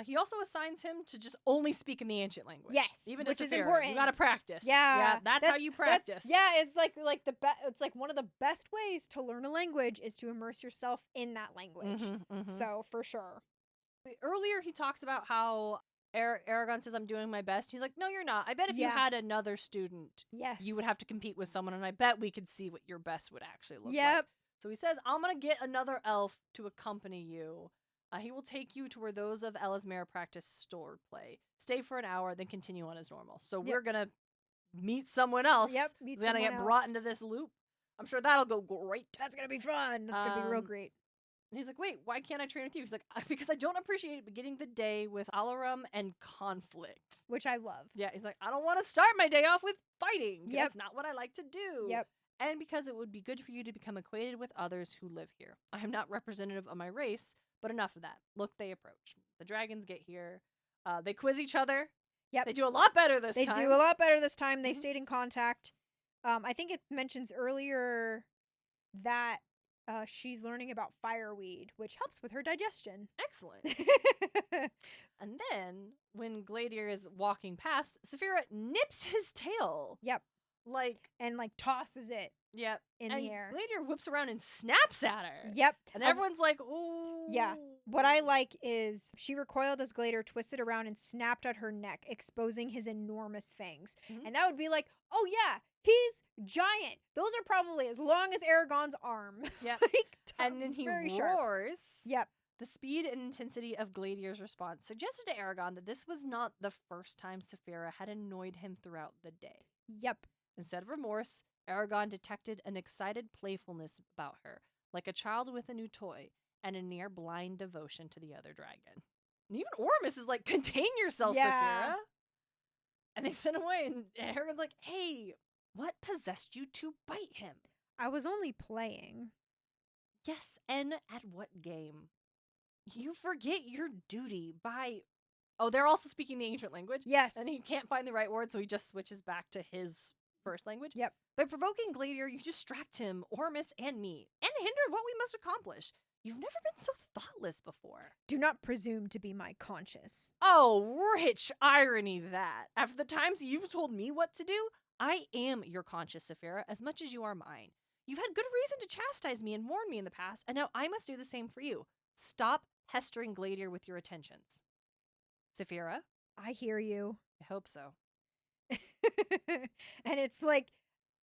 He also assigns him to just only speak in the ancient language. Yes, even which to is Saphira. important. You gotta practice. Yeah, that's how you practice. It's like it's like one of the best ways to learn a language is to immerse yourself in that language. So for sure. Earlier, he talks about how Eragon says, "I'm doing my best." He's like, "No, you're not. I bet if you had another student, yes, you would have to compete with someone, and I bet we could see what your best would actually look Yep. like." So he says, "I'm gonna get another elf to accompany you. He will take you to where those of Elismere practice swordplay. Stay for an hour, then continue on as normal." So we're gonna meet someone else. Yep, we're gonna get brought into this loop. I'm sure that'll go great. That's gonna be fun. That's gonna be real great. And he's like, "Wait, why can't I train with you?" He's like, "Because I don't appreciate beginning the day with Alarum and conflict." Which I love. Yeah, he's like, "I don't want to start my day off with fighting. Yep. That's not what I like to do." Yep. And because it would be good for you to become acquainted with others who live here. I am not representative of my race, but enough of that. Look, they approach. The dragons get here. They quiz each other. Yep. They do a lot better this time. They do a lot better this time. They stayed in contact. I think it mentions earlier that she's learning about fireweed, which helps with her digestion. Excellent. And then, when Gladier is walking past, Saphira nips his tail. Yep. And tosses it. Yep. In the air. Gladier whips around and snaps at her. Yep. And everyone's like, ooh. Yeah. What I like is she recoiled as Gladier twisted around and snapped at her neck, exposing his enormous fangs. And that would be like, oh yeah, he's giant. Those are probably as long as Eragon's arm. Yep. And then he roars. Sharp. Yep. The speed and intensity of Gladier's response suggested to Eragon that this was not the first time Saphira had annoyed him throughout the day. Yep. Instead of remorse, Eragon detected an excited playfulness about her, like a child with a new toy, and a near blind devotion to the other dragon. And even Oramus is like, "Contain yourself, Saphira." And they send him away, and Eragon's like, "Hey, what possessed you to bite him?" I was only playing. Yes, and at what game? You forget your duty by... Oh, they're also speaking the ancient language? Yes. And he can't find the right word, so he just switches back to his first language? Yep. By provoking Gladier, you distract him, Oramus, and me, and hinder what we must accomplish. You've never been so thoughtless before. Do not presume to be my conscience. Oh, rich irony that. After the times you've told me what to do, I am your conscience, Saphira, as much as you are mine. You've had good reason to chastise me and warn me in the past, and now I must do the same for you. Stop pestering Gladier with your attentions. Saphira? I hear you. I hope so. And it's like,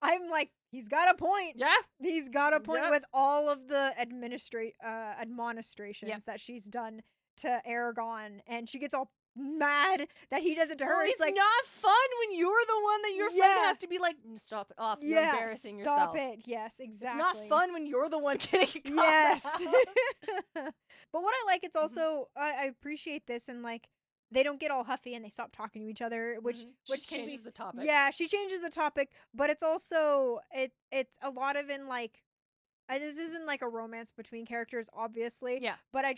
I'm like, he's got a point. Yeah. He's got a point with all of the admonstrations Yep. that she's done to Eragon, and she gets all mad that he does it to her. Well, it's like, not fun when you're the one that your friend has to be like, "Stop it off, you're embarrassing yourself." Stop it. Yes, exactly. It's not fun when you're the one getting caught Yes. out. But what I like, it's also, I appreciate this, and like, they don't get all huffy and they stop talking to each other, which can changes the topic. Yeah, she changes the topic, but it's also it's a lot of in like, this isn't like a romance between characters, obviously. Yeah. But I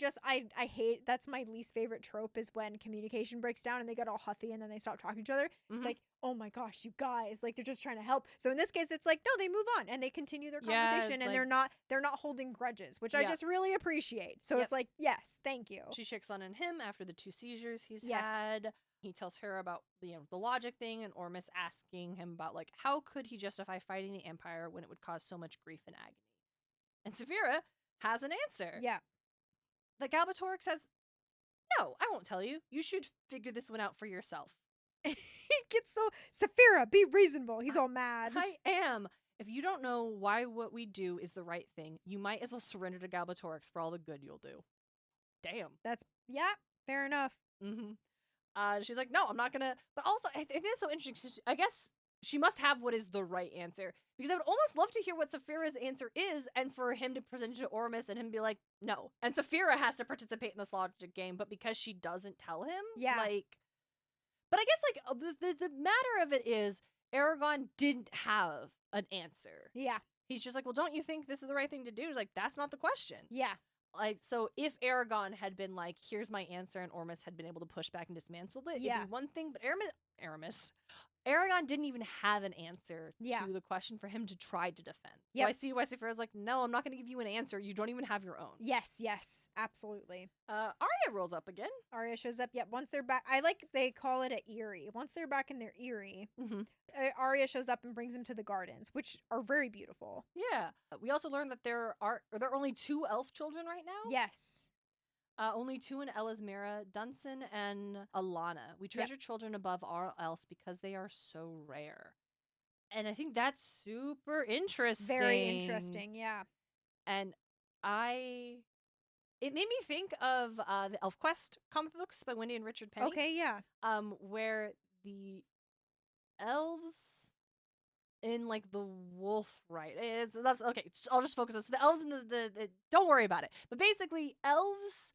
hate, that's my least favorite trope, is when communication breaks down and they get all huffy and then they stop talking to each other. It's like, oh my gosh, you guys, like, they're just trying to help. So in this case, it's like, no, they move on and they continue their conversation, and like, they're not holding grudges, which I just really appreciate. So it's like, yes, thank you. She shakes on him after the 2 seizures he's had. He tells her about the logic thing, and Oramus asking him about like, how could he justify fighting the Empire when it would cause so much grief and agony. And Saphira has an answer. Yeah. The Galbatorix says, no, I won't tell you. You should figure this one out for yourself. He gets so, Saphira, be reasonable. He's all mad. I am. If you don't know why what we do is the right thing, you might as well surrender to Galbatorix for all the good you'll do. Damn. That's, yeah, fair enough. Mm-hmm. She's like, no, I'm not gonna. But also, I think it's so interesting. I guess she must have what is the right answer, because I would almost love to hear what Saphira's answer is, and for him to present it to Ormus and him be like, no. And Saphira has to participate in this logic game, but because she doesn't tell him, Yeah. like. But I guess like the matter of it is, Eragon didn't have an answer. Yeah. He's just like, well, don't you think this is the right thing to do? He's like, that's not the question. Yeah. Like, so if Eragon had been like, here's my answer, and Ormus had been able to push back and dismantle it, it'd be one thing, but Eragon didn't even have an answer to the question for him to try to defend. So I see why Saphira's like, no, I'm not going to give you an answer. You don't even have your own. Yes, absolutely. Arya rolls up again. Arya shows up. Yep, once they're back. I like they call it a eyrie. Once they're back in their eyrie, Arya shows up and brings them to the gardens, which are very beautiful. Yeah. We also learned that there are only 2 elf children right now. Yes. Only 2 in Elismera, Dunson and Alana. We treasure children above all else because they are so rare. And I think that's super interesting. Very interesting, yeah. And it made me think of the ElfQuest comic books by Wendy and Richard Penny. Okay, yeah. Where the elves in like the wolf that's okay. I'll just focus on so the elves and the don't worry about it. But basically, elves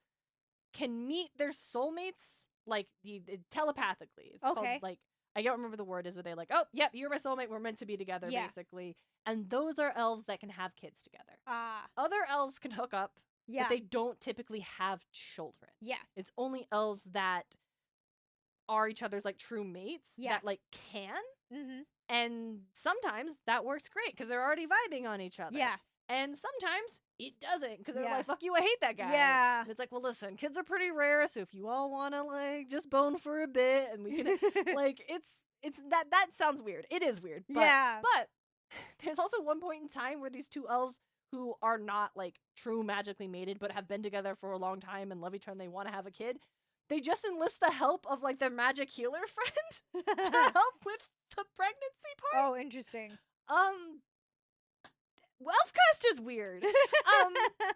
can meet their soulmates like the telepathically. It's called like I don't remember the word is, but they like, oh, yep, you're my soulmate. We're meant to be together, basically. And those are elves that can have kids together. Other elves can hook up, but they don't typically have children. Yeah, it's only elves that are each other's like true mates that like can. Mm-hmm. And sometimes that works great because they're already vibing on each other. Yeah. And sometimes it doesn't because they're like, fuck you, I hate that guy. Yeah. And it's like, well, listen, kids are pretty rare. So if you all want to like just bone for a bit and we can like, it's that sounds weird. It is weird. But, but there's also one point in time where these 2 elves who are not like true magically mated, but have been together for a long time and love each other and they want to have a kid. They just enlist the help of like their magic healer friend to help with the pregnancy part. Oh, interesting. ElfQuest is weird.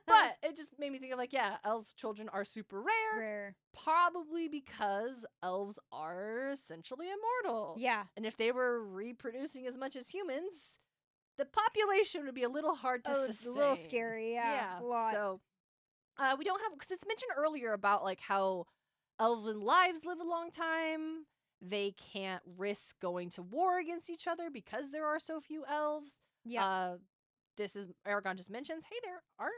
But it just made me think of like, yeah, elf children are super rare. Probably because elves are essentially immortal. Yeah. And if they were reproducing as much as humans, the population would be a little hard to sustain. A little scary, yeah. A lot. So we don't have, because it's mentioned earlier about like how elven lives live a long time. They can't risk going to war against each other because there are so few elves. Yeah. This is Eragon just mentions, hey, there aren't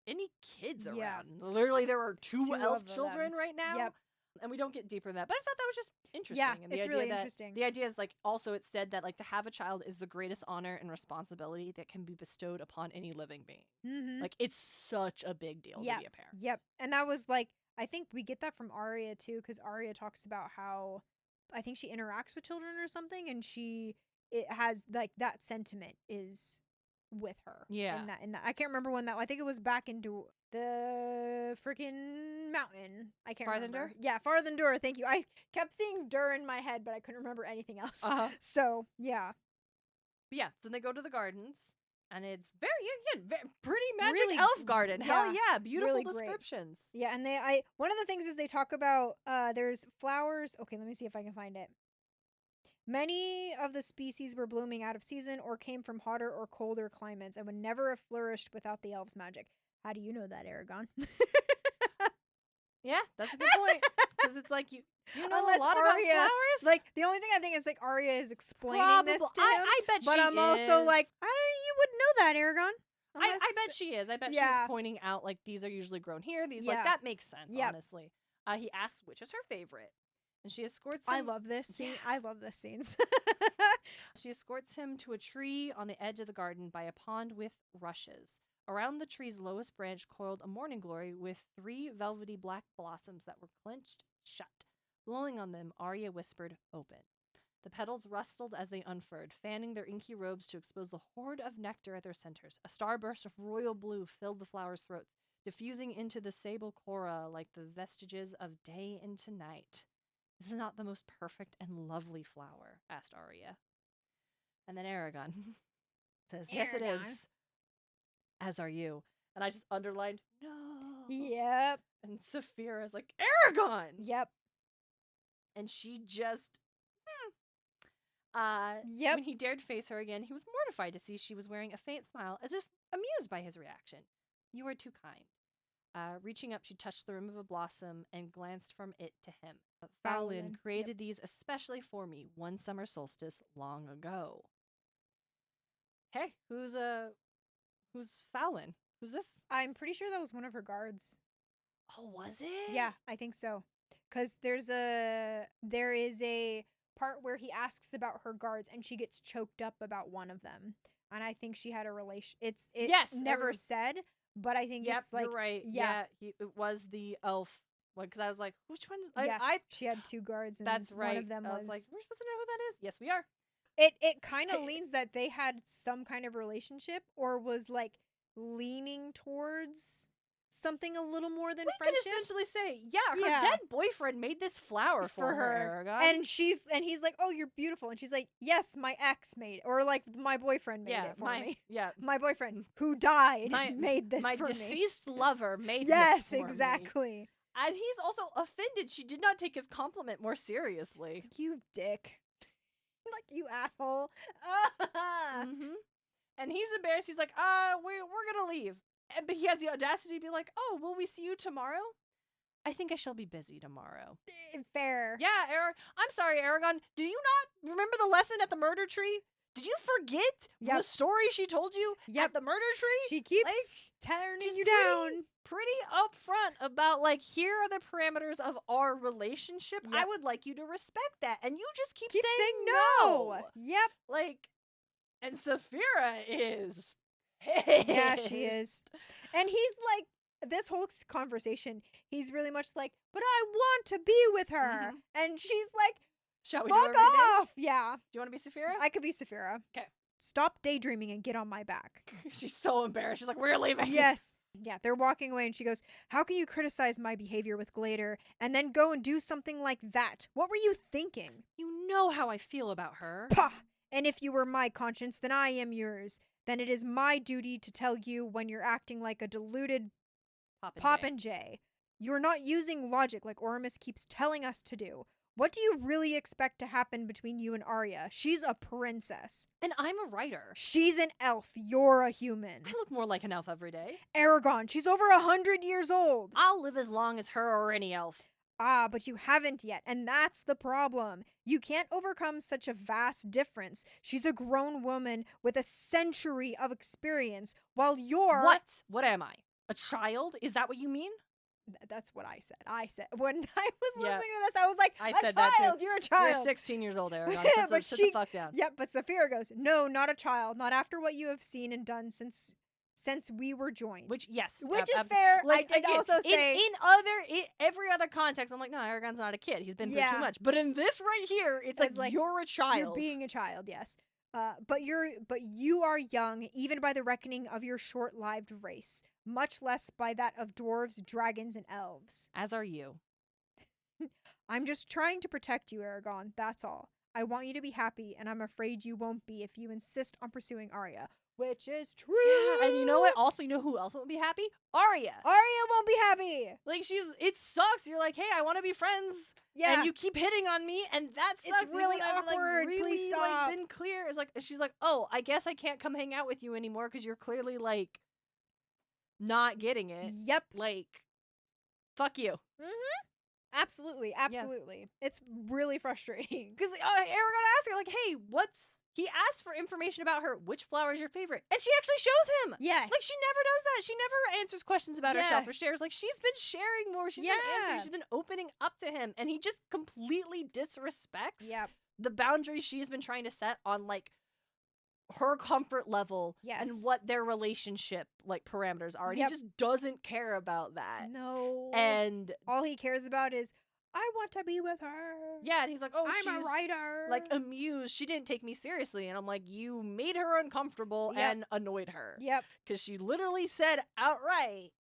any kids around. Literally, there are two elf children right now. Yep. And we don't get deeper in that. But I thought that was just interesting. Yeah, and it's really interesting. The idea is like, also it said that like to have a child is the greatest honor and responsibility that can be bestowed upon any living being. Mm-hmm. Like, it's such a big deal to be a parent. Yep. And that was like, I think we get that from Arya too, because Arya talks about how, I think she interacts with children or something, and it has like that sentiment is with her. Yeah. In that I can't remember when that, I think it was back into the freaking mountain. I can't remember. Farthendur? Yeah, Farthendur. Thank you. I kept seeing Dur in my head, but I couldn't remember anything else. So, yeah. But yeah, so they go to the gardens, and it's very pretty magic really, elf garden. Hell yeah, beautiful really descriptions. Great. Yeah, and one of the things is they talk about there's flowers. Okay, let me see if I can find it. Many of the species were blooming out of season or came from hotter or colder climates and would never have flourished without the elves' magic. How do you know that, Eragon? Yeah, that's a good point. Because it's like you know a lot about flowers. Like, the only thing I think is like Arya is explaining this to him. I bet she is. But I'm also like, you wouldn't know that, Eragon. I bet she is. I bet she's pointing out like these are usually grown here. These like that makes sense, honestly. He asks which is her favorite. And she escorts him. I love this scene. I love this scene. She escorts him to a tree on the edge of the garden by a pond with rushes. Around the tree's lowest branch coiled a morning glory with 3 velvety black blossoms that were clenched shut. Blowing on them, Arya whispered, "Open." The petals rustled as they unfurled, fanning their inky robes to expose the hoard of nectar at their centers. A starburst of royal blue filled the flowers' throats, diffusing into the sable cora like the vestiges of day into night. This is not the most perfect and lovely flower, asked Arya. And then Eragon says, yes, it Eragon. is. As are you. And I just underlined, no. Yep. And Saphira is like, Eragon! Yep. And she just, Yep. When he dared face her again, he was mortified to see she was wearing a faint smile, as if amused by his reaction. You are too kind. Reaching up, she touched the rim of a blossom and glanced from it to him. But Fowlin created these especially for me one summer solstice long ago. Hey, who's Fowlin? Who's this? I'm pretty sure that was one of her guards. Oh, was it? Yeah, I think so. Because there is a part where he asks about her guards and she gets choked up about one of them. And I think she had a relation. It never said, but I think it's like, you're right. Yeah, it was the elf. Because I was like, which one is? She had two guards. And that's right. One of them I was like, we're supposed to know who that is. Yes, we are. It kind of leans that they had some kind of relationship or was like leaning towards something a little more than friendship. We could essentially say, her dead boyfriend made this flower for her, Eragon. And he's like, oh, you're beautiful. And she's like, yes, my ex made it. Or like, my boyfriend made it for me. Yeah. My boyfriend who died made this for me. My deceased lover made this for me. Yes, exactly. And he's also offended she did not take his compliment more seriously. You dick. Like, you asshole. Mm-hmm. And he's embarrassed. He's like, we're gonna leave. But he has the audacity to be like, oh, will we see you tomorrow? I think I shall be busy tomorrow. Fair. Yeah, I'm sorry, Eragon. Do you not remember the lesson at the murder tree? Did you forget the story she told you at the murder tree? She keeps turning you down. Pretty upfront about, like, here are the parameters of our relationship. I would like you to respect that. And you just keep saying no. Yep. Like, and Saphira is yeah, she is. And he's like, this whole conversation, he's really much like, but I want to be with her. Mm-hmm. And she's like, shall we fuck off. Yeah. Do you want to be Saphira? I could be Saphira. Okay. Stop daydreaming and get on my back. She's so embarrassed. She's like, we're leaving. Yes. Yeah, they're walking away and she goes, how can you criticize my behavior with Glader and then go and do something like that? What were you thinking? You know how I feel about her. Pah! And if you were my conscience, then I am yours. Then it is my duty to tell you when you're acting like a deluded Popinjay. You're not using logic like Oramus keeps telling us to do. What do you really expect to happen between you and Arya? She's a princess. And I'm a writer. She's an elf. You're a human. I look more like an elf every day. Eragon, she's over 100 years old. I'll live as long as her or any elf. Ah, but you haven't yet, and that's the problem. You can't overcome such a vast difference. She's a grown woman with a century of experience, while you're... What? What am I? A child? Is that what you mean? That's what I said. When I was listening to this, I was like, I a said child, you're a child. You're 16 years old, Eragon. But sit the fuck down. Yep, but Saphira goes, no, not a child. Not after what you have seen and done since we were joined. Which, yes. Which is fair. Like, I did also say... In every other context, I'm like, no, Eragon's not a kid. He's been through too much. But in this right here, it's like, you're a child. You're being a child, yes. But you are young, even by the reckoning of your short-lived race. Much less by that of dwarves, dragons, and elves. As are you. I'm just trying to protect you, Eragon. That's all. I want you to be happy, and I'm afraid you won't be if you insist on pursuing Arya. Which is true. Yeah, and you know what? Also, you know who else won't be happy? Arya. Arya won't be happy. Like, it sucks. You're like, hey, I want to be friends. Yeah. And you keep hitting on me, and that sucks. It's really awkward. Like, Please stop. Like, been clear. It's like, she's like, oh, I guess I can't come hang out with you anymore because you're clearly, like, not getting it. Yep. Like, fuck you. Mm-hmm. Absolutely. Yeah. It's really frustrating. Because Eragon asked her, like, hey, he asked for information about her. Which flower is your favorite? And she actually shows him. Yes. Like, she never does that. She never answers questions about herself or shares. Like, she's been sharing more. She's been answering. She's been opening up to him. And he just completely disrespects the boundaries she's been trying to set on, like, her comfort level and what their relationship, like, parameters are. And he just doesn't care about that. No. And all he cares about is, I want to be with her. Yeah, and he's like, oh, I'm she's a writer. like amused. She didn't take me seriously. And I'm like, you made her uncomfortable Yep. and annoyed her. Yep. Because she literally said outright,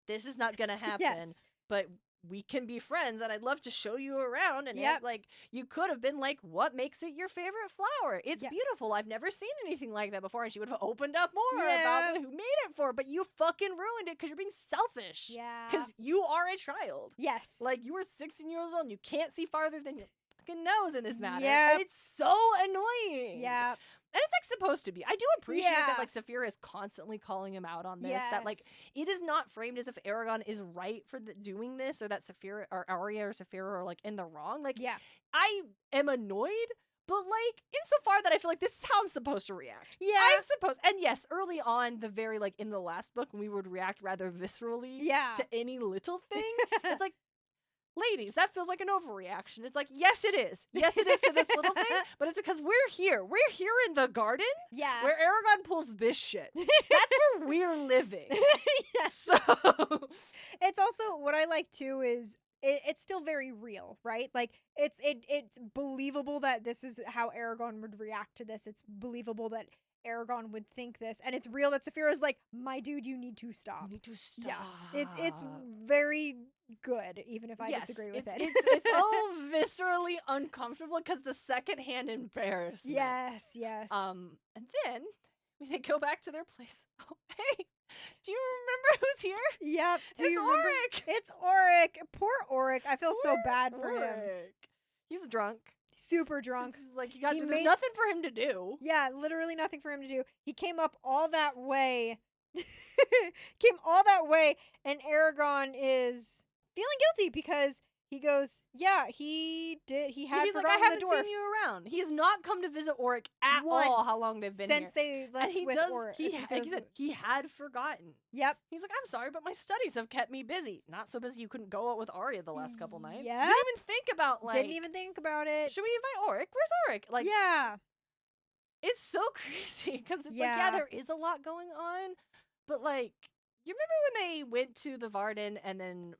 this is not going to happen. Yes. But we can be friends and I'd love to show you around. And Yep. it, like, you could have been like, what makes it your favorite flower? It's Yep. beautiful. I've never seen anything like that before. And she would have opened up more Yeah. about who made it for. But you fucking ruined it because you're being selfish. Yeah. Because you are a child. Yes. Like, you were 16 years old and you can't see farther than your fucking nose in this matter. Yep. And it's so annoying. Yeah. And it's like supposed to be. I do appreciate Yeah. that like Saphira is constantly calling him out on this. That like Yes. it is not framed as if Eragon is right for doing this, or that Saphira or Arya or Saphira are like in the wrong. Like Yeah. I am annoyed, but like insofar that I feel like this is how I'm supposed to react. Yeah. I'm supposed, and yes, early on, the very like in the last book, we would react rather viscerally Yeah. to any little thing. It's like, ladies, that feels like an overreaction. It's like, yes, it is. Yes, it is to this little thing, but it's because we're here. We're here in the garden Yeah. where Eragon pulls this shit. That's where we're living. Yes. So, It's also what I like too is it's still very real, right? Like it's believable that this is how Eragon would react to this. It's believable that Eragon would think this, and it's real that Saphira's like, my dude, you need to stop. you need to stop. Yeah, it's very good, even if I Yes, disagree with it. It's all viscerally uncomfortable because the secondhand embarrassment. Yes, yes. And then they go back to their place. Oh, hey, do you remember who's here? Yep. Do It's you remember? Auric. It's Auric. Poor Auric. I feel so bad for him. Auric. He's drunk. Super drunk. This is like He there's made- nothing for him to do. Yeah, literally nothing for him to do. He came up all that way. Came all that way, and Eragon is feeling guilty because he goes, yeah, he did. He had He's like, I forgotten haven't the dwarf seen you around. He has not come to visit Auric at all. once How long they've been since here. they left And he with does. Auric. He, since like they- you said, he had forgotten. Yep. He's like, I'm sorry, but my studies have kept me busy. Not so busy you couldn't go out with Arya the last couple nights. Yeah. You didn't even think about like. Didn't even think about it. Should we invite Auric? Where's Auric? Like, yeah. it's so crazy because it's like, yeah, Yeah. there is a lot going on, but like, you remember when they went to the Varden and then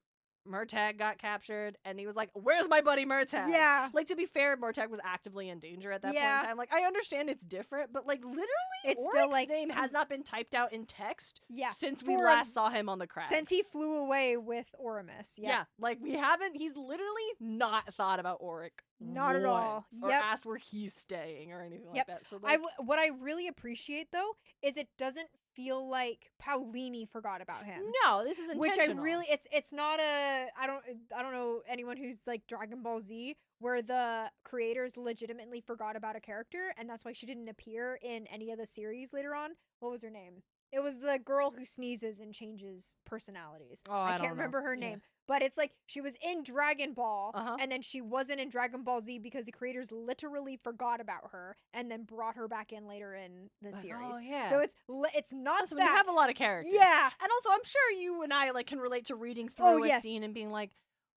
Murtagh got captured and he was like, "Where's my buddy Murtagh?" Yeah. Like, to be fair, Murtagh was actively in danger at that point Yeah. in time. Like, I understand it's different, but like, literally, It's Auric's still, like, name has not been typed out in text Yeah. since we For- last saw him on the crags. Since he flew away with Oramus. Yep. Yeah, like we haven't. He's literally not thought about Auric. Not at all. once, Or Yep. asked where he's staying or anything Yep. like that. So like, What I really appreciate though is it doesn't feel like Paulini forgot about him. no, this is intentional. Which I really it's not a I don't know anyone who's like Dragon Ball Z where the creators legitimately forgot about a character and that's why she didn't appear in any of the series later on. What was her name? It was the girl who sneezes and changes personalities. Oh, I can't don't know. remember her Yeah. name. But it's like she was in Dragon Ball Uh-huh. and then she wasn't in Dragon Ball Z because the creators literally forgot about her and then brought her back in later in the series. Oh yeah. So it's not so when you that. have a lot of characters. Yeah. And also, I'm sure you and I like can relate to reading through Oh, a yes. scene and being like,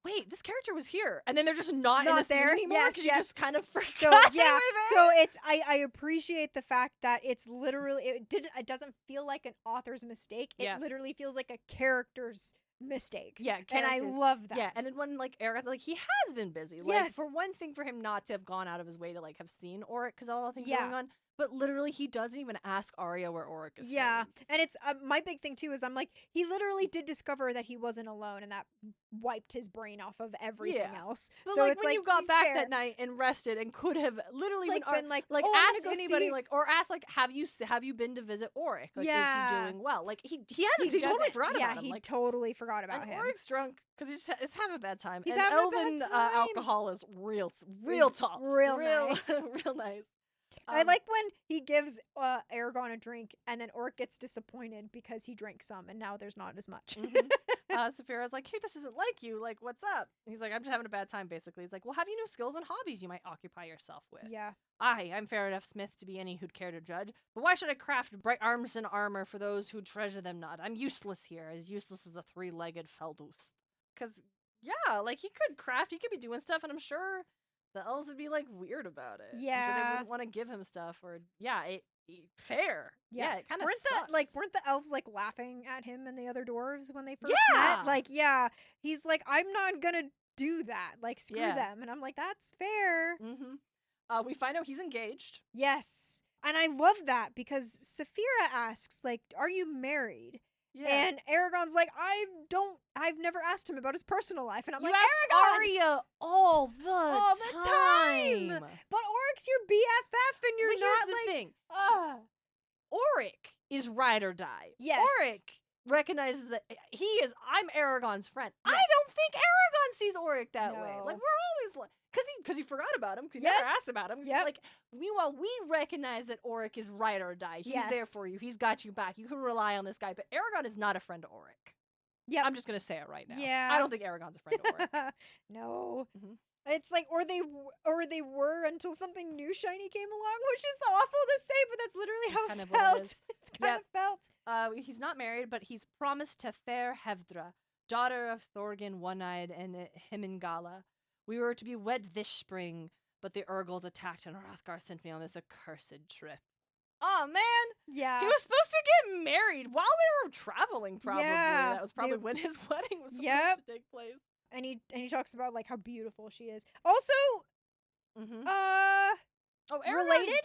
"Wait, this character was here," and then they're just not in Not the scene there. anymore Yes, because yes. you just kind of forgot. So they yeah, were there. so it's I appreciate the fact that it's literally it doesn't feel like an author's mistake. It Yeah. literally feels like a character's mistake. yeah, And I characters. love that. Yeah, and then when like Eragon's like he has been busy. Like Yes. for one thing, for him not to have gone out of his way to like have seen Auric because all the things Yeah. going on, but literally he doesn't even ask Arya where Auric is. Yeah, staying. and it's my big thing too is I'm like he literally did discover that he wasn't alone, and that wiped his brain off of everything Yeah. else. But so like it's when like you got he's back fair. that night and rested and could have literally like been been like like oh, I'm ask gonna go anybody see- like or ask like have you been to visit Auric? Like is Yeah. he doing well? Like he hasn't. He totally doesn't- forgot yeah, about him. he Like totally forgot about and him. Auric's drunk because he's having a bad time. He's and having a Elven bad time. alcohol is real top, real nice. real nice. I like when he gives Eragon a drink and then Orc gets disappointed because he drank some and now there's not as much. Mhm. Saphira's like, hey, this isn't like you. Like, what's up? He's like, I'm just having a bad time, basically. He's like, well, have you new skills and hobbies you might occupy yourself with? Yeah. I'm fair enough smith to be any who'd care to judge, but why should I craft bright arms and armor for those who treasure them not? I'm useless here, as useless as a three-legged feldus. Because, yeah, like, he could craft, he could be doing stuff, and I'm sure the elves would be, like, weird about it. And so they Yeah. wouldn't want to give him stuff, or, yeah, fair. Yeah. It kind of Weren't the elves like laughing at him and the other dwarves when they first Yeah. met? Like, yeah. He's like, I'm not gonna do that. Like, screw Yeah. them. And I'm like, that's fair. We find out he's engaged. Yes. And I love that because Saphira asks, like, are you married? Yeah. And Eragon's like, I've never asked him about his personal life. And I'm you like, ask Eragon! Arya all the time. But Oryx's your BFF and you're but not here's the thing. Ugh. Oryx is ride or die. Yes. Oryx recognizes that I'm Eragon's friend. Yes. I don't think Eragon sees Oryx that way. No. Like, we're always like, because he forgot about him, because he Yes. never asked about him. Yep. Like, meanwhile, we recognize that Oryx is ride or die. He's there Yes. for you. He's got you back. You can rely on this guy. But Eragon is not a friend to Oryx. Yep. I'm just going to say it right now. Yeah. I don't think Eragon's a friend to Oryx. No. Mhm. It's like, or they were until something new shiny came along, which is awful to say, but that's literally how kind it of what it felt. is. It's kind Yep. of felt. He's not married, but he's promised to fair Hevdra, daughter of Thorgan One-Eyed and Himingala. We were to be wed this spring, but the Urgles attacked and Hrothgar sent me on this accursed trip. Oh, man! Yeah. He was supposed to get married while they were traveling, probably. Yeah, That was probably when his wedding was supposed Yep. to take place. And he talks about like how beautiful she is. Also, Mm-hmm. uh, Oh, Eragon, related?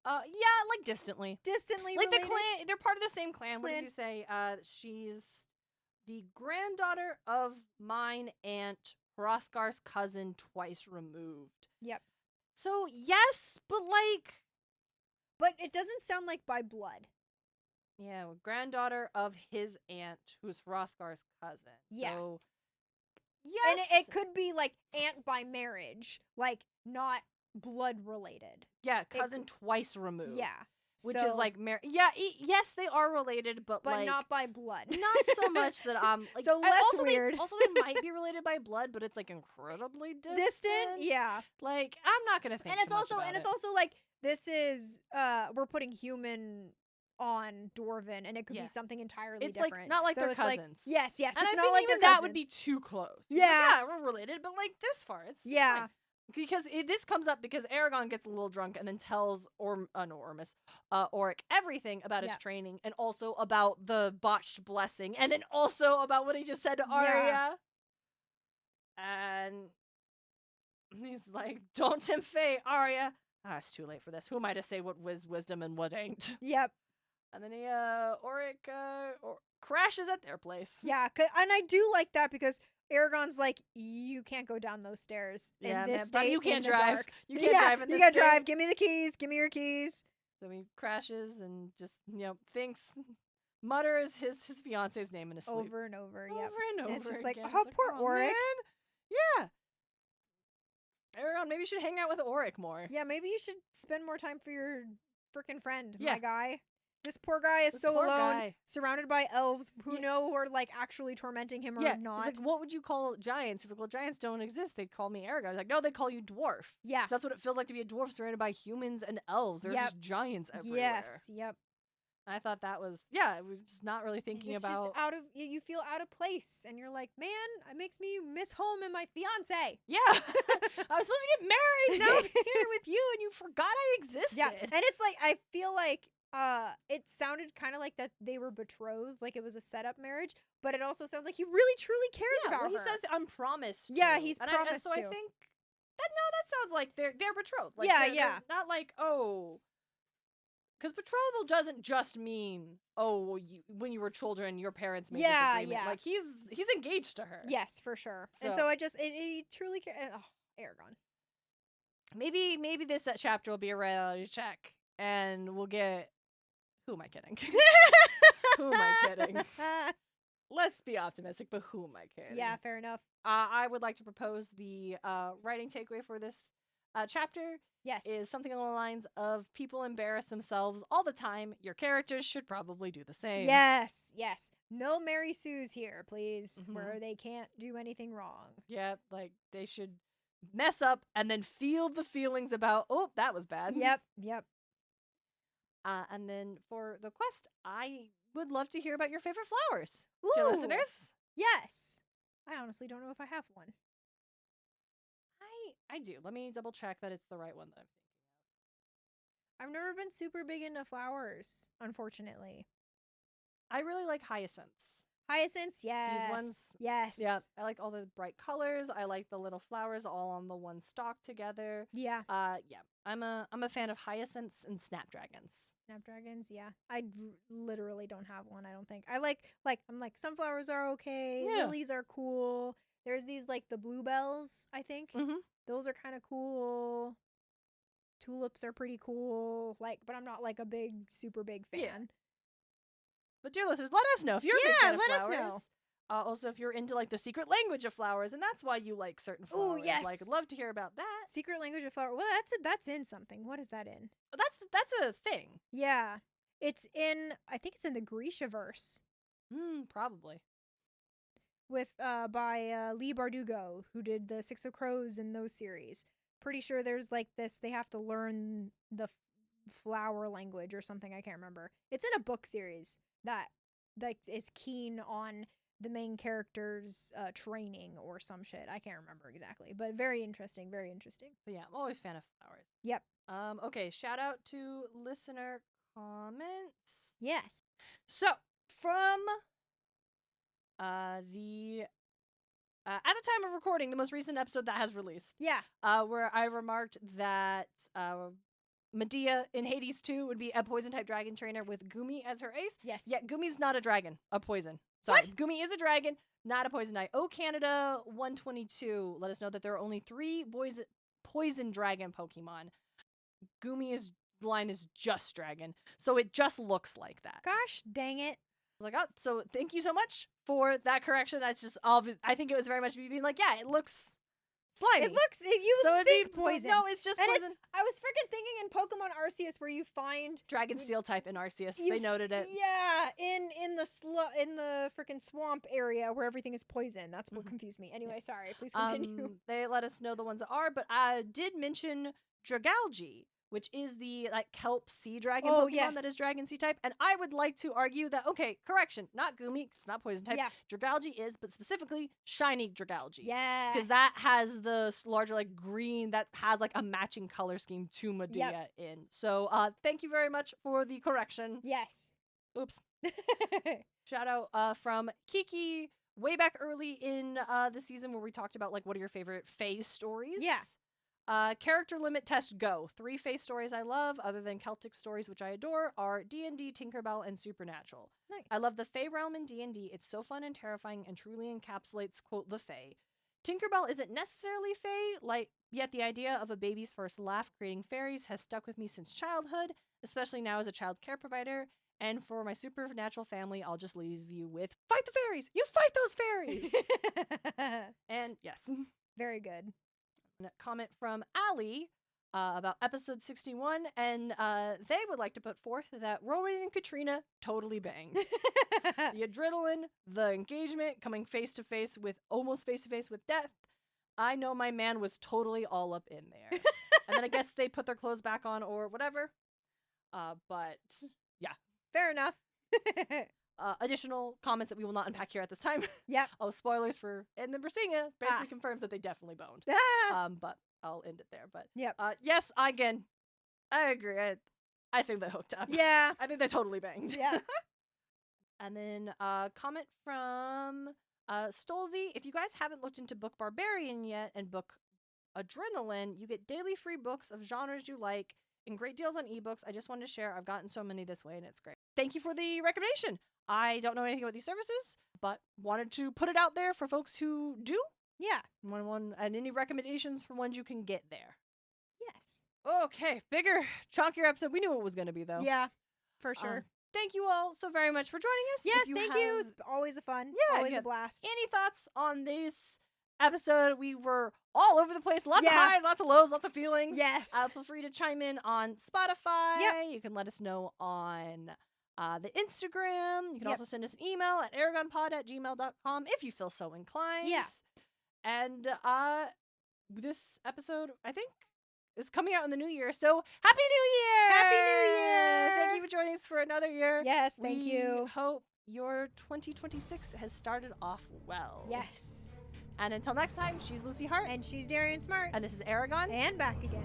yeah, like distantly. Distantly Like related? the clan, they're part of the same clan. What does Clan. he say? She's the granddaughter of mine aunt, Hrothgar's cousin, twice removed. Yep. So yes, but like, But it doesn't sound like by blood. yeah, granddaughter of his aunt, who's Hrothgar's cousin. Yeah. So, yes, And it could be like aunt by marriage, like not blood related. yeah, cousin twice removed. Yeah. Which So- is like yeah, yes, they are related, but like not by blood. not so much that I'm like. So and less also weird. They might be related by blood, but it's like incredibly distant. Distant, yeah. Like I'm not gonna think. And it's too much also about it. like this is we're putting human on Dwarven, and it could Yeah. be something entirely It's like different. not like So they're it's like- cousins. yes, yes. And It's I not think like even they're that cousins. would be too close. Yeah. Like, we're related, but like this far, it's Yeah. fine. Because this comes up because Eragon gets a little drunk and then tells Oryx everything about his Yeah. training and also about the botched blessing and then also about what he just said to Yeah. Arya. And he's like, "Don't tempt fate, Arya." Ah, it's too late for this. Who am I to say what was wisdom and what ain't? Yep. And then Oryx crashes at their place. Yeah. And I do like that because Aragon's like, you can't go down those stairs Yeah, in this man, but state. you can't in the drive. dark. You can't Yeah, drive in you this gotta state. drive. Give me the keys. Give me your keys. So he crashes and just, thinks, mutters his fiance's name in his sleep. Over and over. Yep. Over and over. And it's just like, again. oh, It's poor Oryx. man. Yeah. Eragon, maybe you should hang out with Oryx more. Yeah, maybe you should spend more time for your freaking friend, Yeah. my guy. This poor guy is This so poor alone, guy. surrounded by elves who Yeah. know who are like actually tormenting him or Yeah. not. He's like, what would you call giants? He's like, well, giants don't exist. They'd call me Eragon. He's like, no, they call you dwarf. Yeah. That's what it feels like to be a dwarf surrounded by humans and elves. They're Yep. just giants everywhere. Yes. Yep. I thought that was, we're just not really thinking It's about. just out of you feel out of place, and you're like, man, it makes me miss home and my fiance. Yeah. I was supposed to get married and now I'm here with you and you forgot I existed. Yeah, and it's like I feel like it sounded kind of like that they were betrothed, like it was a setup marriage, but it also sounds like he really truly cares about well, he her. says I'm promised. Yeah, to." he's and promised so I to. think that sounds like they're betrothed. Like, Yeah, they're yeah. not like because betrothal doesn't just mean when you were children your parents made this agreement. Yeah. Like he's engaged to her. Yes, for sure. And So- so I just it truly cares. Oh, Eragon. Maybe that chapter will be a reality check and we'll get. Who am I kidding? Who am I kidding? Let's be optimistic, but who am I kidding? Yeah, fair enough. I would like to propose the writing takeaway for this chapter Yes. is something along the lines of people embarrass themselves all the time. Your characters should probably do the same. Yes, yes. No Mary Sue's here, please, Mhm. where they can't do anything wrong. Yeah, like they should mess up and then feel the feelings about, oh, that was bad. Yep, yep. And then for the quest, I would love to hear about your favorite flowers. Ooh, Dear listeners. Yes. I honestly don't know if I have one. I do. Let me double check that it's the right one that I'm thinking. I've never been super big into flowers, unfortunately. I really like hyacinths. Hyacinths, yes. These ones. Yes. Yeah, I like all the bright colors. I like the little flowers all on the one stalk together. Yeah. Yeah. I'm a fan of hyacinths and snapdragons. Snapdragons, yeah. Literally don't have one, I don't think. I'm like sunflowers are okay, Yeah. lilies are cool. There's these like the bluebells, I think. Mm-hmm. Those are kind of cool. Tulips are pretty cool. But I'm not like a super big fan. Yeah. But dear listeners, let us know if you're a big fan of let flowers. us know. Also, if you're into like the secret language of flowers, and that's why you like certain flowers. Oh, yes. Like, I'd love to hear about that. Secret language of flower. Well, that's in something. What is that in? That's a thing. Yeah. It's in, I think it's in the Grishaverse. Probably. With by Lee Bardugo, who did the Six of Crows in those series. Pretty sure there's like this, they have to learn the flower language or something, I can't remember. It's in a book series that like is keen on the main character's training or some shit. I can't remember exactly, but very interesting, very interesting. But yeah, I'm always a fan of flowers. Yep. Okay, shout out to listener comments. Yes. So, from the at the time of recording, the most recent episode that has released. Yeah. Where I remarked that Medea in Hades 2 would be a poison-type dragon trainer with Gumi as her ace. Yes. Yet Gumi's not a dragon, a poison. Sorry, What? Gumi is a dragon, not a poison type. Oh, Canada 122 let us know that there are only 3 poison dragon Pokemon. Gumi's line is just dragon, so it just looks like that. Gosh dang it. I was like, oh, so thank you so much for that correction. That's just obvious. I think it was very much me being like, yeah, it looks slimy. It looks, you so would think poison. No, it's just and poison. I was freaking thinking in Pokemon Arceus where you find Dragon Steel type in Arceus. They noted it. Yeah, in the freaking swamp area where everything is poison. That's what confused me. Anyway, sorry. Please continue. They let us know the ones that are, but I did mention Dragalge, which is the like kelp sea dragon Pokemon that is Dragon Sea type. And I would like to argue that, okay, correction, not Gumi, it's not poison type. Yeah. Dragalge is, but specifically shiny Dragalge. Yeah. Because that has the larger like green that has like a matching color scheme to Medea in. So thank you very much for the correction. Yes. Oops. Shout out from Kiki way back early in the season where we talked about like what are your favorite Fae stories. Yeah. Character limit test go. 3 Fae stories I love, other than Celtic stories, which I adore, are D&D, Tinkerbell, and Supernatural. Nice. I love the Fae realm in D&D. It's so fun and terrifying and truly encapsulates, quote, the Fae. Tinkerbell isn't necessarily Fae, yet the idea of a baby's first laugh creating fairies has stuck with me since childhood, especially now as a child care provider. And for my Supernatural family, I'll just leave you with, fight the fairies! You fight those fairies! And yes. Very good. Comment from Allie about episode 61, and they would like to put forth that Rowan and Katrina totally banged. The adrenaline, the engagement, coming almost face to face with death. I know my man was totally all up in there. And then I guess they put their clothes back on or whatever. But yeah. Fair enough. Additional comments that we will not unpack here at this time. Yep. Oh, spoilers and then Bersinga basically confirms that they definitely boned. But I'll end it there. But yep. Yes, I agree. I think they hooked up. Yeah. I think they totally banged. Yeah. And then comment from Stolzy. If you guys haven't looked into Book Barbarian yet and Book Adrenaline, you get daily free books of genres you like and great deals on ebooks. I just wanted to share. I've gotten so many this way and it's great. Thank you for the recommendation. I don't know anything about these services, but wanted to put it out there for folks who do. Yeah. And any recommendations for ones you can get there. Yes. Okay, bigger, chunkier episode. We knew it was going to be, though. Yeah, for sure. Thank you all so very much for joining us. Yes, thank you. It's always a fun. Yeah, always a blast. Any thoughts on this episode? We were all over the place. Lots of highs, lots of lows, lots of feelings. Yes. Feel free to chime in on Spotify. Yep. You can let us know on the Instagram. You can also send us an email at eragonpod@gmail.com if you feel so inclined. Yeah. And this episode, I think, is coming out in the new year. So Happy New Year! Happy New Year! Thank you for joining us for another year. Yes, thank you. We hope your 2026 has started off well. Yes. And until next time, she's Lucy Hart. And she's Darien Smartt. And this is Eragon. And back again.